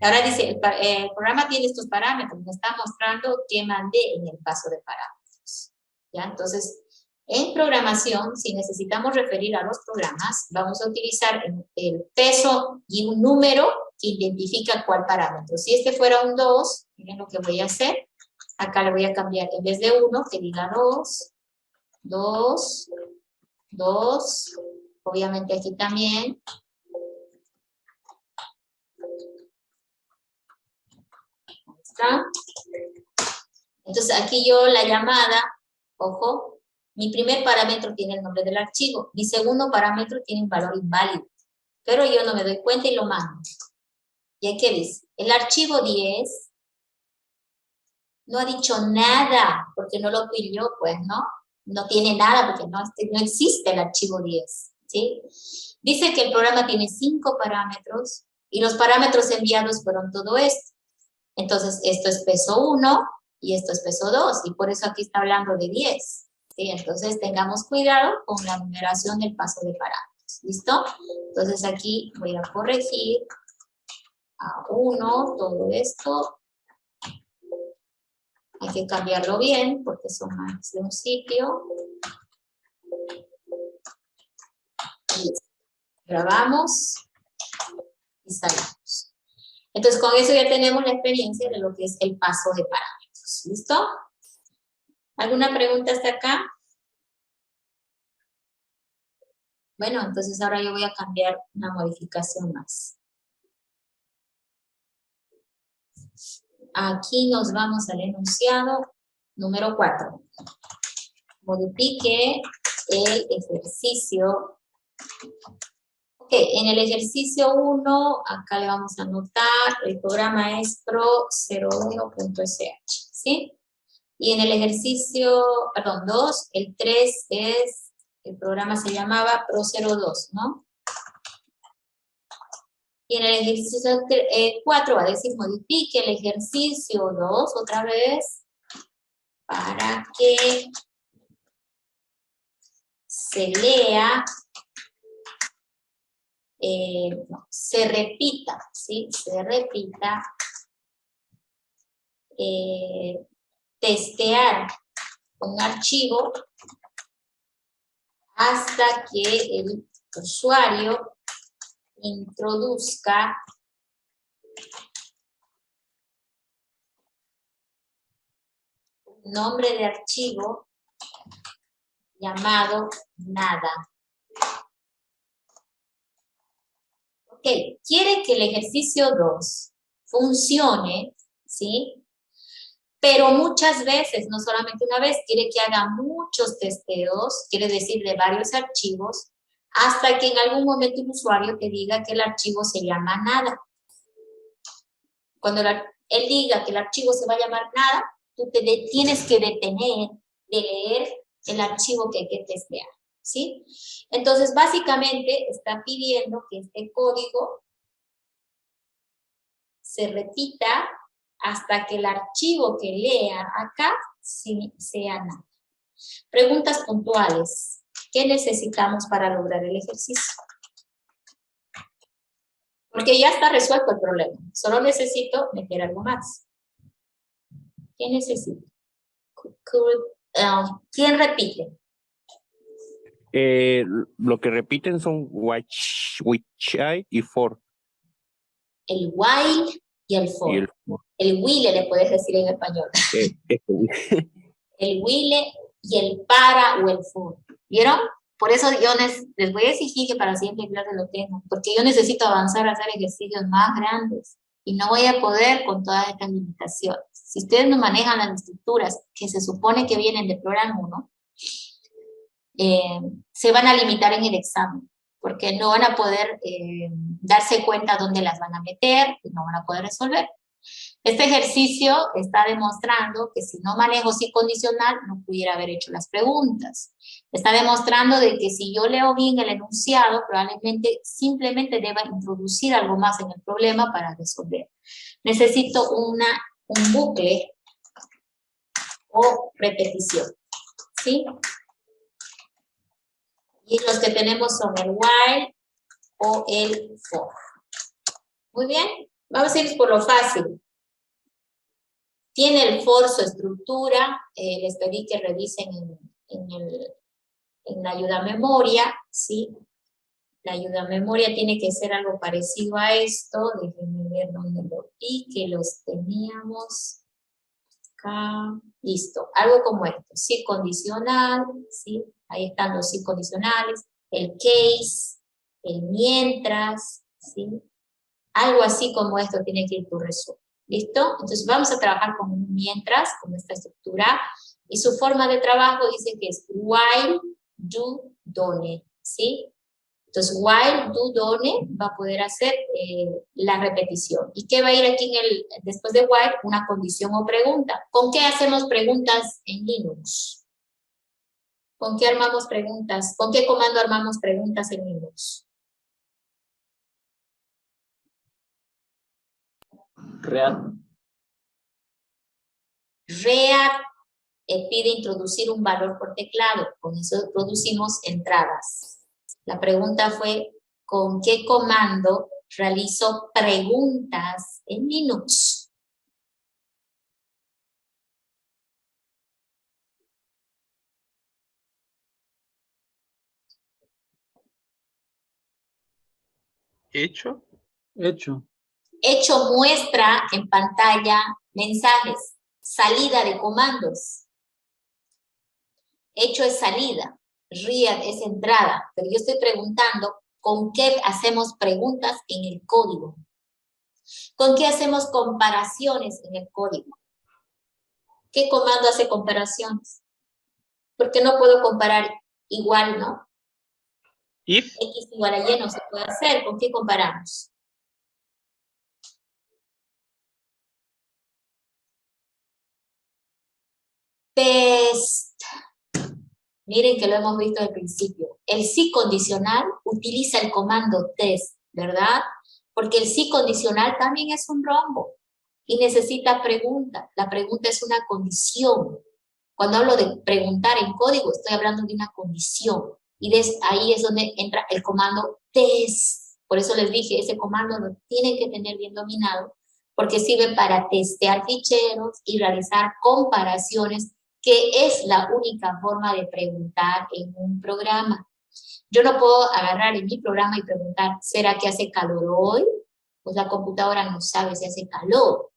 Ahora dice, el programa tiene estos parámetros, me está mostrando que mandé en el paso de parámetros, ¿ya? Entonces, en programación, si necesitamos referir a los programas, vamos a utilizar el peso y un número que identifica cuál parámetro. Si este fuera un 2, miren lo que voy a hacer. Acá le voy a cambiar, en vez de 1, que diga 2, 2, 2. Obviamente aquí también. Ahí está. Entonces aquí yo la llamada, ojo, mi primer parámetro tiene el nombre del archivo, mi segundo parámetro tiene un valor inválido, pero yo no me doy cuenta y lo mando. ¿Y qué dice? El archivo 10 no ha dicho nada, porque no lo pilló, pues, ¿no? No tiene nada, porque no existe el archivo 10, ¿sí? Dice que el programa tiene 5 parámetros, y los parámetros enviados fueron todo esto. Entonces, esto es peso 1, y esto es peso 2, y por eso aquí está hablando de 10, ¿sí? Entonces, tengamos cuidado con la numeración del paso de parámetros, ¿listo? Entonces, aquí voy a corregir a 1, todo esto. Hay que cambiarlo bien, porque son más de un sitio. Listo. Grabamos y salimos. Entonces, con eso ya tenemos la experiencia de lo que es el paso de parámetros. ¿Listo? ¿Alguna pregunta hasta acá? Bueno, entonces ahora yo voy a cambiar una modificación más. Aquí nos vamos al enunciado número 4. Modifique el ejercicio. Ok, en el ejercicio 1, acá le vamos a anotar, el programa es pro01.sh, ¿sí? Y en el ejercicio, perdón, 2, el 3 es, el programa se llamaba pro02, ¿no? Y en el ejercicio 4 va a decir, modifique el ejercicio 2 otra vez para que se lea, no, se repita, ¿sí? Se repita, testear un archivo hasta que el usuario introduzca un nombre de archivo llamado nada. Ok, quiere que el ejercicio 2 funcione, ¿sí? Pero muchas veces, no solamente una vez, quiere que haga muchos testeos, quiere decir de varios archivos, hasta que en algún momento el usuario te diga que el archivo se llama nada. Cuando él diga que el archivo se va a llamar nada, tú tienes que detener de leer el archivo que hay que testear, ¿sí? Entonces, básicamente, está pidiendo que este código se repita hasta que el archivo que lea acá sea nada. Preguntas puntuales. ¿Qué necesitamos para lograr el ejercicio? Porque ya está resuelto el problema. Solo necesito meter algo más. ¿Qué necesito? ¿Quién repite? Lo que repiten son which y for. El while y el for. Y el for. El while le puedes decir en español. El while y el para o el for. ¿Vieron? Por eso yo les voy a exigir que para la siguiente clase lo tengan, porque yo necesito avanzar a hacer ejercicios más grandes y no voy a poder con todas estas limitaciones. Si ustedes no manejan las estructuras que se supone que vienen de programa 1, se van a limitar en el examen, porque no van a poder darse cuenta dónde las van a meter y no van a poder resolver. Este ejercicio está demostrando que si no manejo sí condicional, no pudiera haber hecho las preguntas. Está demostrando de que si yo leo bien el enunciado, probablemente simplemente deba introducir algo más en el problema para resolver. Necesito un bucle o repetición, ¿sí? Y los que tenemos son el while o el for. Muy bien, vamos a ir por lo fácil. Tiene el for su estructura, les pedí que revisen en la ayuda a memoria, ¿sí? La ayuda a memoria tiene que ser algo parecido a esto, déjenme ver dónde lo vi, que los teníamos acá, listo, algo como esto, sí condicional, ¿sí? Ahí están los sí condicionales, el case, el mientras, ¿sí? Algo así como esto tiene que ir tu resumen. ¿Listo? Entonces vamos a trabajar con un mientras, con esta estructura, y su forma de trabajo dice que es while, do, done, ¿sí? Entonces while, do, done va a poder hacer la repetición. ¿Y qué va a ir aquí después de while? Una condición o pregunta. ¿Con qué hacemos preguntas en Linux? ¿Con qué armamos preguntas? ¿Con qué comando armamos preguntas en Linux? Real. React pide introducir un valor por teclado. Con eso producimos entradas. La pregunta fue, ¿con qué comando realizo preguntas en Linux? Hecho. Hecho muestra en pantalla mensajes, salida de comandos. Hecho es salida, read es entrada, pero yo estoy preguntando con qué hacemos preguntas en el código. ¿Con qué hacemos comparaciones en el código? ¿Qué comando hace comparaciones? Porque no puedo comparar igual, ¿no? If, X igual a Y no se puede hacer. ¿Con qué comparamos? Test. Miren que lo hemos visto al principio. El sí condicional utiliza el comando test, ¿verdad? Porque el sí condicional también es un rombo y necesita pregunta. La pregunta es una condición. Cuando hablo de preguntar en código, estoy hablando de una condición. Y ahí es donde entra el comando test. Por eso les dije, ese comando lo tienen que tener bien dominado, porque sirve para testear ficheros y realizar comparaciones, que es la única forma de preguntar en un programa. Yo no puedo agarrar en mi programa y preguntar, ¿será que hace calor hoy? Pues la computadora no sabe si hace calor.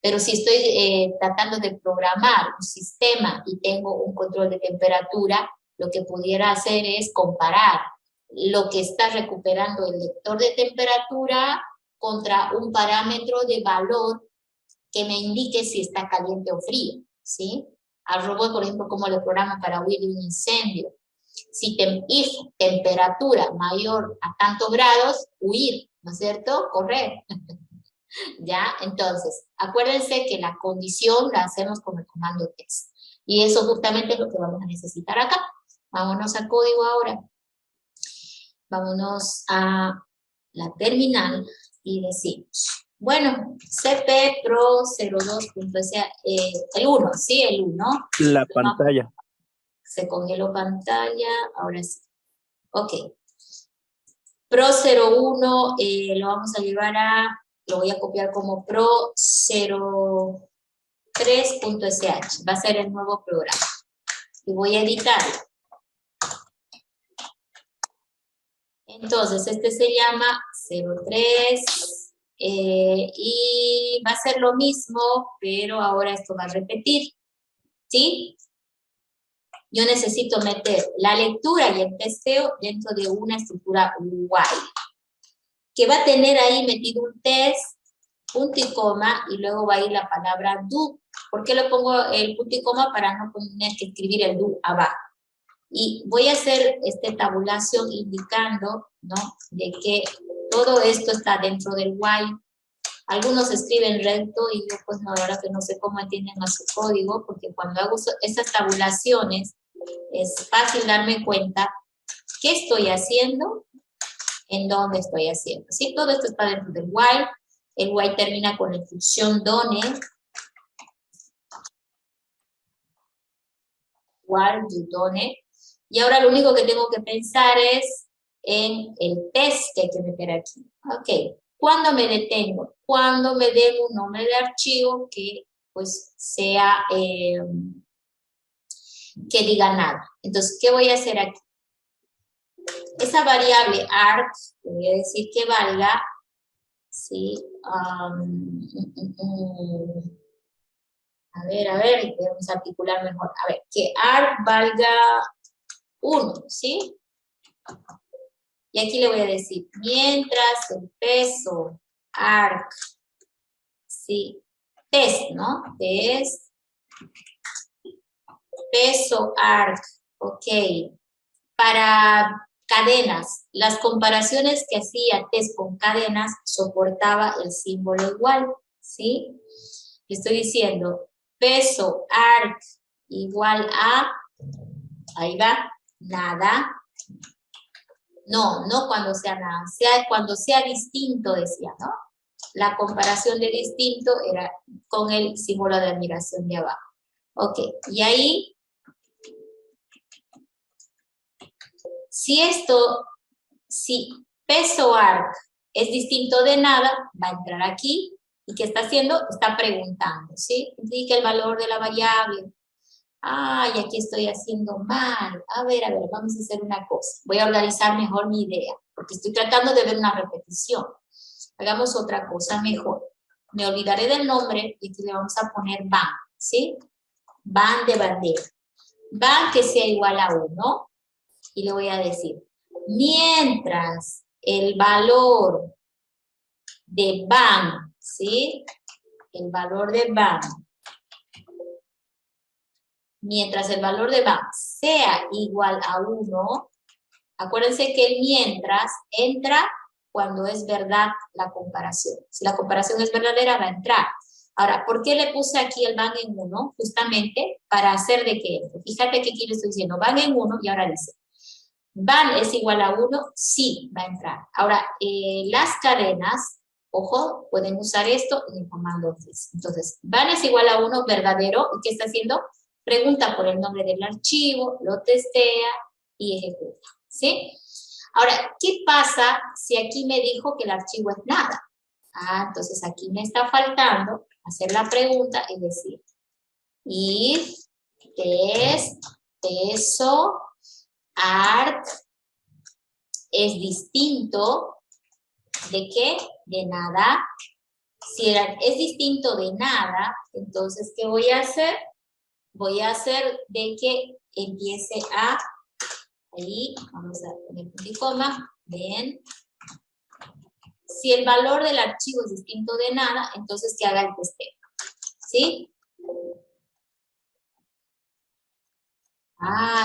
Pero si estoy tratando de programar un sistema y tengo un control de temperatura, lo que pudiera hacer es comparar lo que está recuperando el lector de temperatura contra un parámetro de valor que me indique si está caliente o frío, ¿sí? Al robot, por ejemplo, como le programa para huir de un incendio. Si if temperatura mayor a tantos grados, huir, ¿no es cierto? Correr. ¿Ya? Entonces, acuérdense que la condición la hacemos con el comando test. Y eso justamente es lo que vamos a necesitar acá. Vámonos al código ahora. Vámonos a la terminal y decimos, bueno, CP Pro 02.sa, el 1, ¿sí? El 1. La pantalla. Se congeló pantalla, ahora sí. Ok. Pro 01 lo vamos a llevar a, lo voy a copiar como Pro 03.sh. Va a ser el nuevo programa. Y voy a editarlo. Entonces, este se llama 03 y va a ser lo mismo, pero ahora esto va a repetir, ¿sí? Yo necesito meter la lectura y el testeo dentro de una estructura while, que va a tener ahí metido un test, punto y coma, y luego va a ir la palabra do. ¿Por qué le pongo el punto y coma? Para no tener que escribir el do abajo. Y voy a hacer esta tabulación indicando, ¿no?, de que todo esto está dentro del while. Algunos escriben recto y yo pues no, la verdad que no sé cómo entienden a su código, porque cuando hago esas tabulaciones es fácil darme cuenta qué estoy haciendo, en dónde estoy haciendo. ¿Sí? Todo esto está dentro del while. El while termina con la función done. While do done. Y ahora lo único que tengo que pensar es en el test que hay que meter aquí. Ok. ¿Cuándo me detengo? Cuando me den un nombre de archivo que pues sea, que diga nada. Entonces, ¿qué voy a hacer aquí? Esa variable arg, voy a decir que valga, ¿sí? A ver, debemos articular mejor. A ver, que arg valga 1, ¿sí? Y aquí le voy a decir, mientras el peso arg, ¿sí? Test, ¿no? Test, peso arg, ok. Para cadenas, las comparaciones que hacía test con cadenas soportaba el símbolo igual, ¿sí? Le estoy diciendo, peso arg igual a, ahí va, nada. No, no cuando sea nada, cuando sea distinto, decía, ¿no? La comparación de distinto era con el símbolo de admiración de abajo. Ok, y ahí, si peso arg es distinto de nada, va a entrar aquí, ¿y qué está haciendo? Está preguntando, ¿sí? Indica el valor de la variable. Ay, aquí estoy haciendo mal. A ver, vamos a hacer una cosa. Voy a organizar mejor mi idea, porque estoy tratando de ver una repetición. Hagamos otra cosa mejor. Me olvidaré del nombre y aquí le vamos a poner van, ¿sí? Van de bandera. Van que sea igual a 1. Y le voy a decir, mientras el valor de van ¿sí? El valor de van. Mientras el valor de van sea igual a 1, acuérdense que el mientras entra cuando es verdad la comparación. Si la comparación es verdadera, va a entrar. Ahora, ¿por qué le puse aquí el van en 1? Justamente para hacer de que entre. Fíjate que aquí le estoy diciendo van en 1 y ahora dice, van es igual a 1, sí, va a entrar. Ahora, las cadenas, ojo, pueden usar esto en el comando this. Entonces, van es igual a 1, verdadero. ¿Y qué está haciendo? Pregunta por el nombre del archivo, lo testea y ejecuta, ¿sí? Ahora, ¿qué pasa si aquí me dijo que el archivo es nada? Entonces aquí me está faltando hacer la pregunta y decir, if test peso art es distinto ¿de qué? De nada. Si es distinto de nada, entonces, ¿qué voy a hacer? Voy a hacer de que empiece a, ahí, vamos a poner punto y coma, ven. Si el valor del archivo es distinto de nada, entonces que haga el testeo, ¿sí?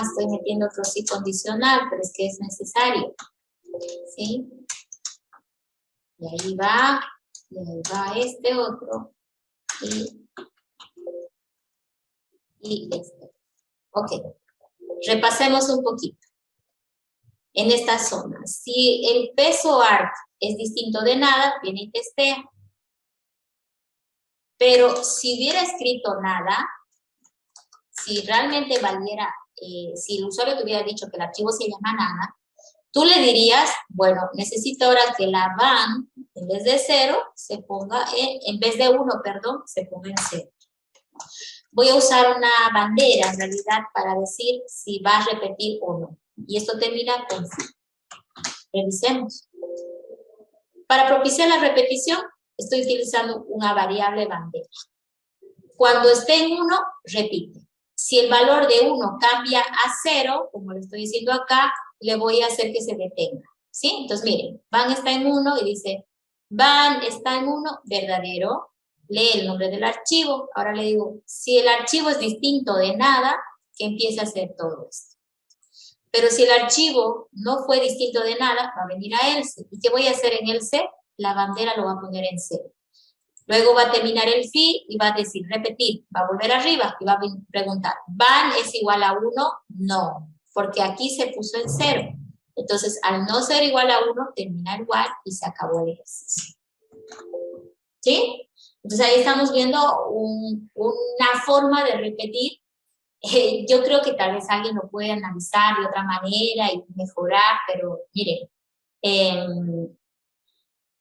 Estoy metiendo otro sí condicional, pero es que es necesario, ¿sí? Y ahí va este otro, y este. Ok, repasemos un poquito. En esta zona, si el peso ART es distinto de nada, viene y testea. Pero si hubiera escrito nada, si realmente valiera, si el usuario te hubiera dicho que el archivo se llama nada, tú le dirías, bueno, necesito ahora que la van, en vez de 0, se ponga, en vez de 1, perdón, se ponga en 0. Voy a usar una bandera, en realidad, para decir si va a repetir o no. Y esto termina con sí. Revisemos. Para propiciar la repetición, estoy utilizando una variable bandera. Cuando esté en 1, repite. Si el valor de 1 cambia a 0, como le estoy diciendo acá, le voy a hacer que se detenga. ¿Sí? Entonces, miren, van está en 1 y dice, van está en 1, verdadero. Lee el nombre del archivo. Ahora le digo, si el archivo es distinto de nada, que empiece a hacer todo esto. Pero si el archivo no fue distinto de nada, va a venir a else. ¿Y qué voy a hacer en else? La bandera lo va a poner en 0. Luego va a terminar el fi y va a decir repetir. Va a volver arriba y va a preguntar, ¿van es igual a 1? No, porque aquí se puso en 0. Entonces, al no ser igual a 1, termina el while y se acabó el ejercicio. ¿Sí? Entonces ahí estamos viendo una forma de repetir. Yo creo que tal vez alguien lo puede analizar de otra manera y mejorar, pero miren,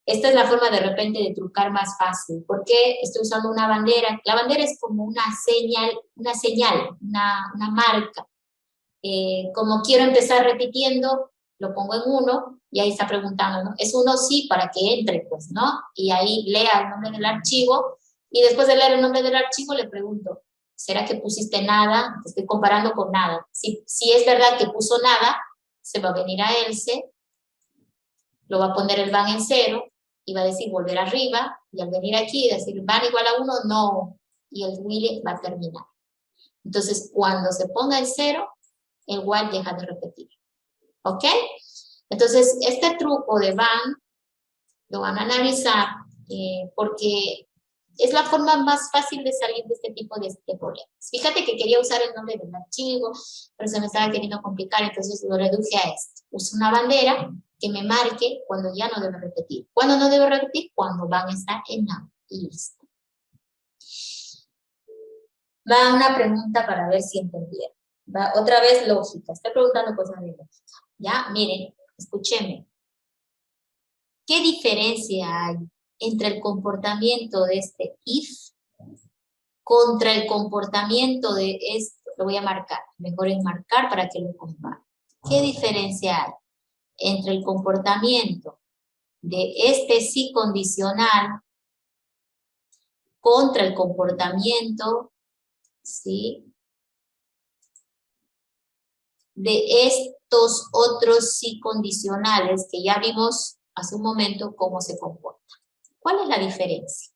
esta es la forma de repente de trucar más fácil. ¿Por qué estoy usando una bandera? La bandera es como una señal, una marca. Como quiero empezar repitiendo, lo pongo en 1 y ahí está preguntando, ¿no? Es 1 sí para que entre, pues, ¿no? Y ahí lea el nombre del archivo y después de leer el nombre del archivo le pregunto, ¿será que pusiste nada? Te estoy comparando con nada. Si es verdad que puso nada, se va a venir a else, lo va a poner el van en 0 y va a decir volver arriba y al venir aquí y decir van igual a 1, no. Y el while va a terminar. Entonces, cuando se ponga en 0, el while deja de repetir. ¿Ok? Entonces, este truco de van lo van a analizar porque es la forma más fácil de salir de este tipo de problemas. Fíjate que quería usar el nombre del archivo, pero se me estaba queriendo complicar, entonces lo reduje a esto. Uso una bandera que me marque cuando ya no debo repetir. ¿Cuándo no debo repetir? Cuando van a estar en nada. Y listo. Va una pregunta para ver si entendieron. Va otra vez lógica. Estoy preguntando cosas de lógica. Ya, miren, escúchenme. ¿Qué diferencia hay entre el comportamiento de este if contra el comportamiento de esto? Lo voy a marcar. Mejor es marcar para que lo comparen. ¿Qué diferencia hay entre el comportamiento de este sí condicional contra el comportamiento, ¿sí?, de estos otros sí condicionales que ya vimos hace un momento cómo se comportan? ¿Cuál es la diferencia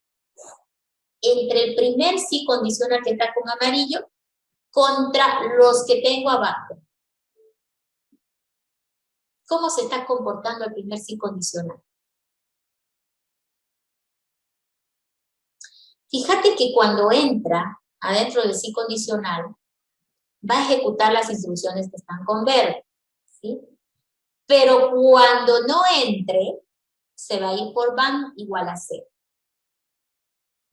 entre el primer sí condicional que está con amarillo contra los que tengo abajo? ¿Cómo se está comportando el primer sí condicional? Fíjate que cuando entra adentro del sí condicional, va a ejecutar las instrucciones que están con verde, ¿sí? Pero cuando no entre, se va a ir por van igual a 0.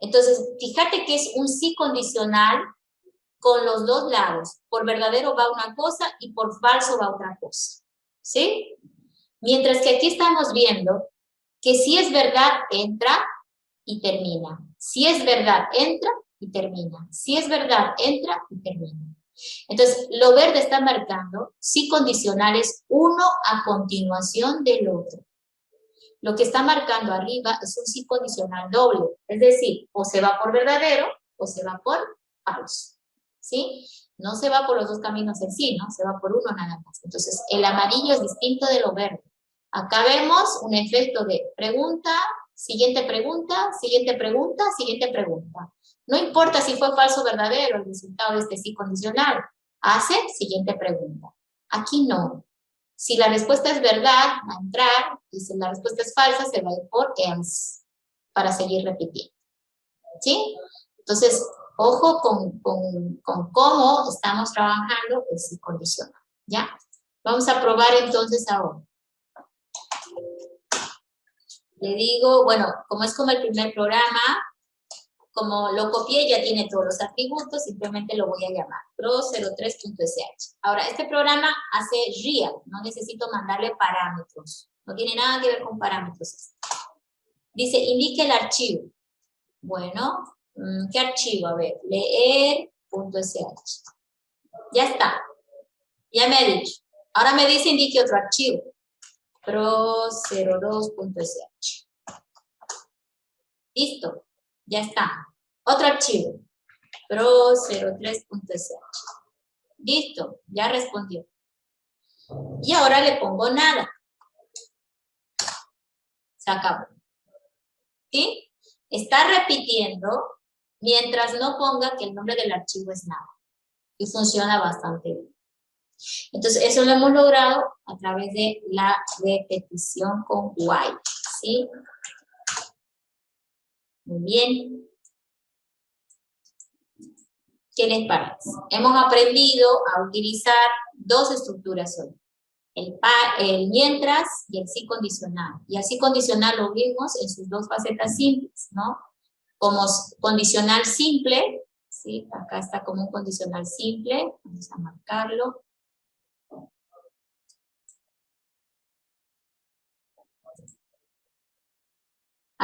Entonces, fíjate que es un sí condicional con los dos lados. Por verdadero va una cosa y por falso va otra cosa, ¿sí? Mientras que aquí estamos viendo que si es verdad, entra y termina. Si es verdad, entra y termina. Si es verdad, entra y termina. Entonces, lo verde está marcando sí condicionales uno a continuación del otro. Lo que está marcando arriba es un sí condicional doble. Es decir, o se va por verdadero o se va por falso. ¿Sí? No se va por los dos caminos en sí, ¿no? Se va por uno nada más. Entonces, el amarillo es distinto de lo verde. Acá vemos un efecto de pregunta, siguiente pregunta, siguiente pregunta, siguiente pregunta. No importa si fue falso o verdadero el resultado de este sí condicional. Hace siguiente pregunta. Aquí no. Si la respuesta es verdad, va a entrar, y si la respuesta es falsa, se va a ir por else, para seguir repitiendo. ¿Sí? Entonces, ojo con cómo estamos trabajando el sí condicional. ¿Ya? Vamos a probar entonces ahora. Le digo, bueno, como es como el primer programa, como lo copié, ya tiene todos los atributos, simplemente lo voy a llamar pro03.sh. Ahora, este programa hace real, no necesito mandarle parámetros. No tiene nada que ver con parámetros. Dice, indique el archivo. Bueno, ¿qué archivo? A ver, leer.sh. Ya está. Ya me ha dicho. Ahora me dice, indique otro archivo. pro02.sh. Listo. Ya está. Otro archivo. pro03.sh. Listo. Ya respondió. Y ahora le pongo nada. Se acabó. ¿Sí? Está repitiendo mientras no ponga que el nombre del archivo es nada. Y funciona bastante bien. Entonces, eso lo hemos logrado a través de la repetición con while. ¿Sí? Muy bien. ¿Qué les parece? Hemos aprendido a utilizar dos estructuras hoy. El mientras y el sí condicional. Y el sí condicional lo vimos en sus dos facetas simples, ¿no? Como condicional simple, ¿sí? Acá está como un condicional simple. Vamos a marcarlo.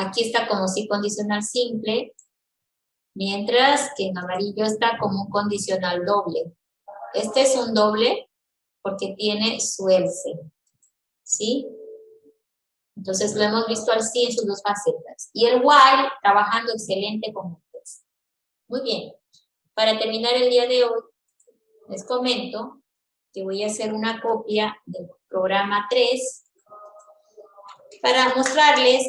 Aquí está como sí condicional simple, mientras que en amarillo está como un condicional doble. Este es un doble porque tiene su else, ¿sí? Entonces lo hemos visto así en sus dos facetas. Y el while trabajando excelente con ustedes. Muy bien. Para terminar el día de hoy, les comento que voy a hacer una copia del programa 3 para mostrarles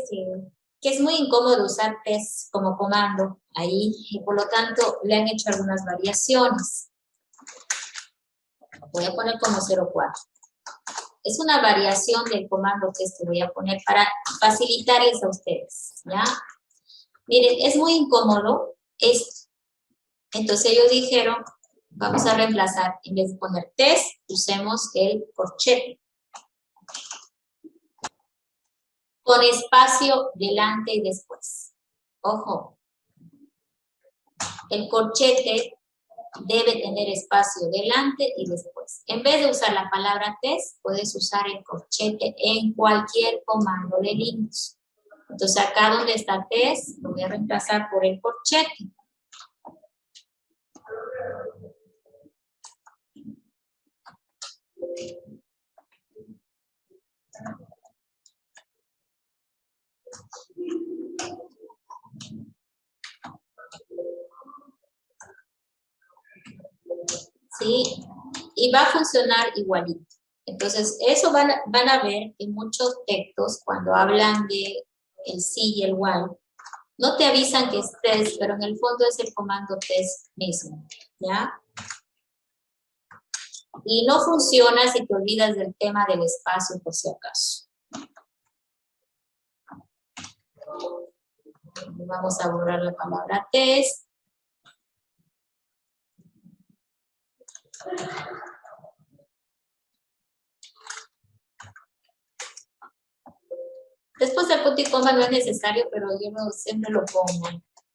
que es muy incómodo usar test como comando ahí, y por lo tanto le han hecho algunas variaciones. Voy a poner como 04. Es una variación del comando test que voy a poner para facilitarles a ustedes, ¿ya? Miren, es muy incómodo esto. Entonces ellos dijeron, vamos a reemplazar, en vez de poner test, usemos el corchete. Con espacio delante y después. Ojo, el corchete debe tener espacio delante y después. En vez de usar la palabra test, puedes usar el corchete en cualquier comando de Linux. Entonces acá donde está test, lo voy a reemplazar por el corchete. ¿Sí? Y va a funcionar igualito. Entonces, eso van a ver en muchos textos cuando hablan de el sí y el while. No te avisan que es test, pero en el fondo es el comando test mismo, ¿ya? Y no funciona si te olvidas del tema del espacio, por si acaso. Vamos a borrar la palabra test. Después del punto y coma no es necesario, pero yo siempre lo pongo.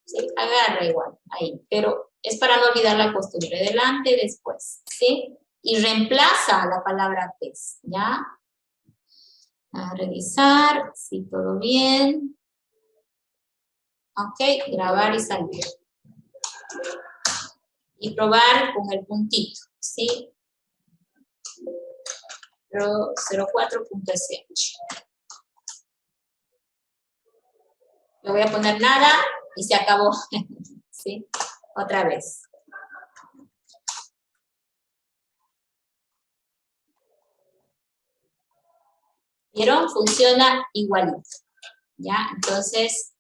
¿Sí? Agarra igual, ahí. Pero es para no olvidar la costumbre. Delante, después, ¿sí? Y reemplaza la palabra test, ¿ya? A revisar, si todo bien. Ok, grabar y salir. Y probar con el puntito, ¿sí? 04.sh. No voy a poner nada y se acabó. ¿Sí? Otra vez. ¿Vieron? Funciona igualito. ¿Ya? Entonces,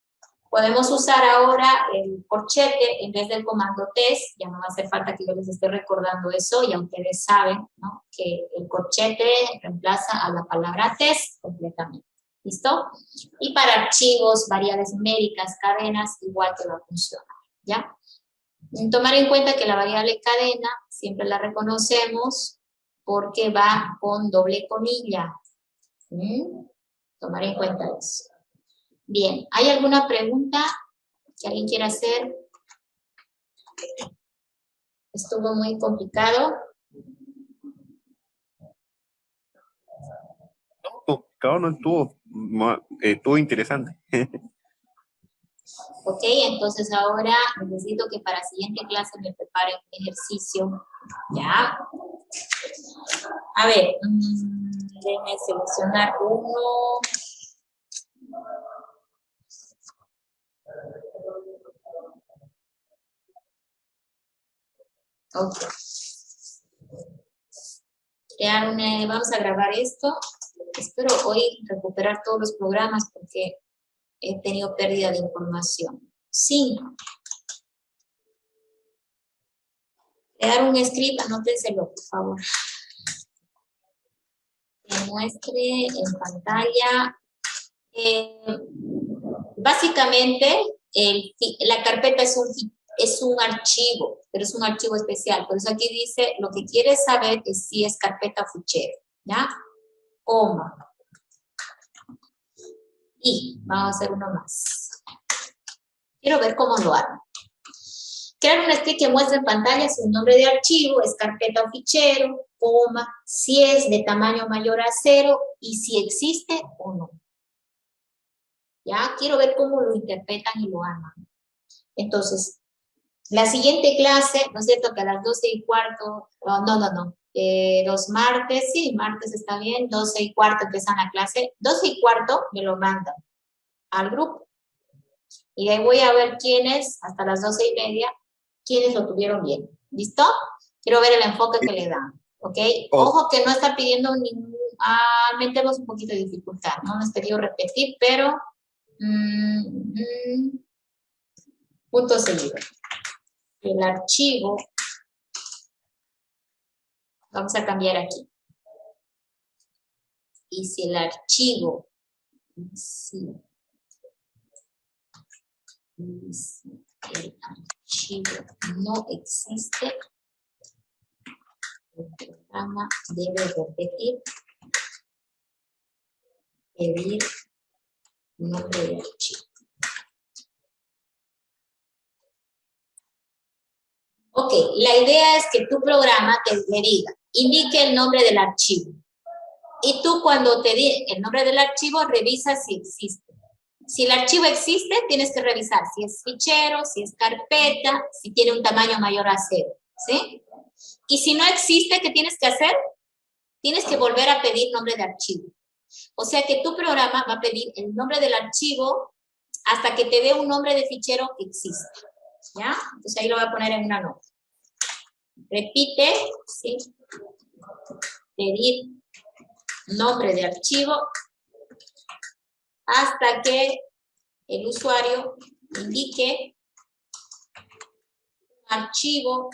podemos usar ahora el corchete en vez del comando test. Ya no va a hacer falta que yo les esté recordando eso. Ya ustedes saben, ¿no? Que el corchete reemplaza a la palabra test completamente. ¿Listo? Y para archivos, variables numéricas, cadenas, igual que va a funcionar, ¿ya? Tomar en cuenta que la variable cadena siempre la reconocemos porque va con doble comilla. Tomar en cuenta eso. Bien, ¿hay alguna pregunta que alguien quiera hacer? ¿Estuvo muy complicado? No estuvo interesante. Ok, entonces ahora necesito que para la siguiente clase me preparen un ejercicio. ¿Ya? A ver, déjenme seleccionar uno. Ok. Vamos a grabar esto. Espero hoy recuperar todos los programas porque he tenido pérdida de información. 5. Crear un script, anótenselo, por favor. Que muestre en pantalla. Básicamente, la carpeta es un archivo, pero es un archivo especial. Por eso aquí dice, lo que quieres saber es si es carpeta o fichero, ¿ya? Coma. Y vamos a hacer uno más. Quiero ver cómo lo hago. Crear un script que muestre en pantalla si un nombre de archivo es carpeta o fichero, coma, si es de tamaño mayor a 0 y si existe o no. ¿Ya? Quiero ver cómo lo interpretan y lo arman. Entonces, la siguiente clase, ¿no es cierto? Que a las 12:15, los martes, sí, martes está bien, 12:15 empiezan la clase, 12:15 me lo mandan al grupo. Y ahí voy a ver quiénes, hasta las 12:30, quiénes lo tuvieron bien. ¿Listo? Quiero ver el enfoque que le dan, ¿ok? Ojo que no está pidiendo ningún, metemos un poquito de dificultad, no les pedí repetir, pero punto seguido. El archivo, vamos a cambiar aquí. Y si el archivo, no existe, el programa debe repetir, pedir nombre de archivo. Ok, la idea es que tu programa te diga, indique el nombre del archivo. Y tú cuando te dé el nombre del archivo, revisa si existe. Si el archivo existe, tienes que revisar si es fichero, si es carpeta, si tiene un tamaño mayor a 0, ¿sí? Y si no existe, ¿qué tienes que hacer? Tienes que volver a pedir nombre de archivo. O sea que tu programa va a pedir el nombre del archivo hasta que te dé un nombre de fichero que existe. ¿Ya? Entonces ahí lo voy a poner en una nota. Repite, ¿sí? Pedir nombre de archivo hasta que el usuario indique un archivo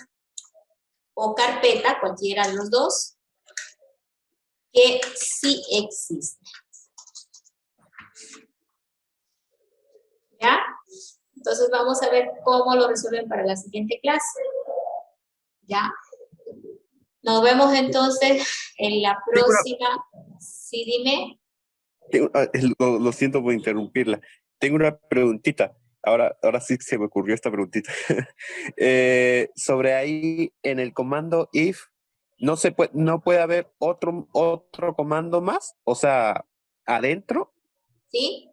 o carpeta, cualquiera de los dos, que sí existe. ¿Ya? Entonces vamos a ver cómo lo resuelven para la siguiente clase. ¿Ya? Nos vemos entonces en la próxima. Sí, dime. Lo siento por interrumpirla. Tengo una preguntita. Ahora sí se me ocurrió esta preguntita. Sobre ahí en el comando if, no puede haber otro comando más, o sea, adentro, ¿Sí?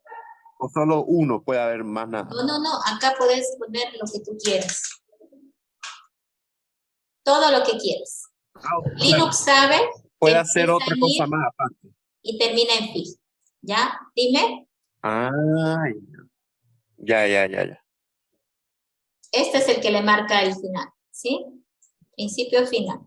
o solo uno puede haber más nada. No, acá puedes poner lo que tú quieras. Todo lo que quieras. Linux sabe. Puede hacer empieza otra en cosa if más aparte. y termina en fi. ¿Ya? Dime. Ah, ya. Este es el que le marca el final. ¿Sí? Principio final.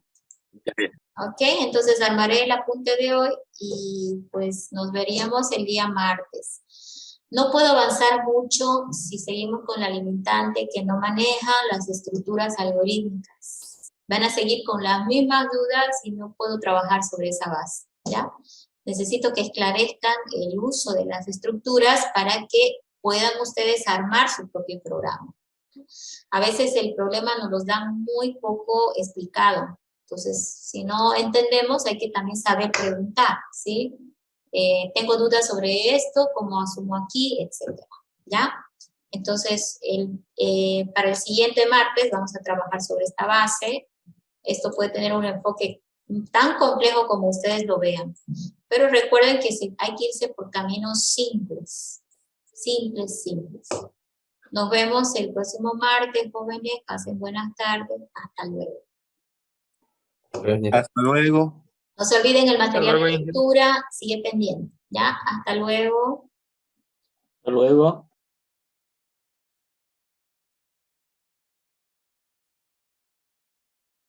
Ya, bien. Ok, entonces armaré el apunte de hoy y pues nos veríamos el día martes. No puedo avanzar mucho si seguimos con la limitante que no maneja las estructuras algorítmicas. Van a seguir con las mismas dudas y no puedo trabajar sobre esa base, ¿ya? Necesito que esclarezcan el uso de las estructuras para que puedan ustedes armar su propio programa. A veces el problema nos lo dan muy poco explicado. Entonces, si no entendemos, hay que también saber preguntar, ¿sí? Tengo dudas sobre esto, cómo asumo aquí, etcétera, ¿ya? Entonces, para el siguiente martes vamos a trabajar sobre esta base. Esto puede tener un enfoque tan complejo como ustedes lo vean. Pero recuerden que hay que irse por caminos simples. Simples. Nos vemos el próximo martes, jóvenes. Pasen buenas tardes. Hasta luego. Hasta luego. No se olviden el material luego, de Ingrid. lectura. Sigue pendiente. ¿Ya? Hasta luego. Hasta luego.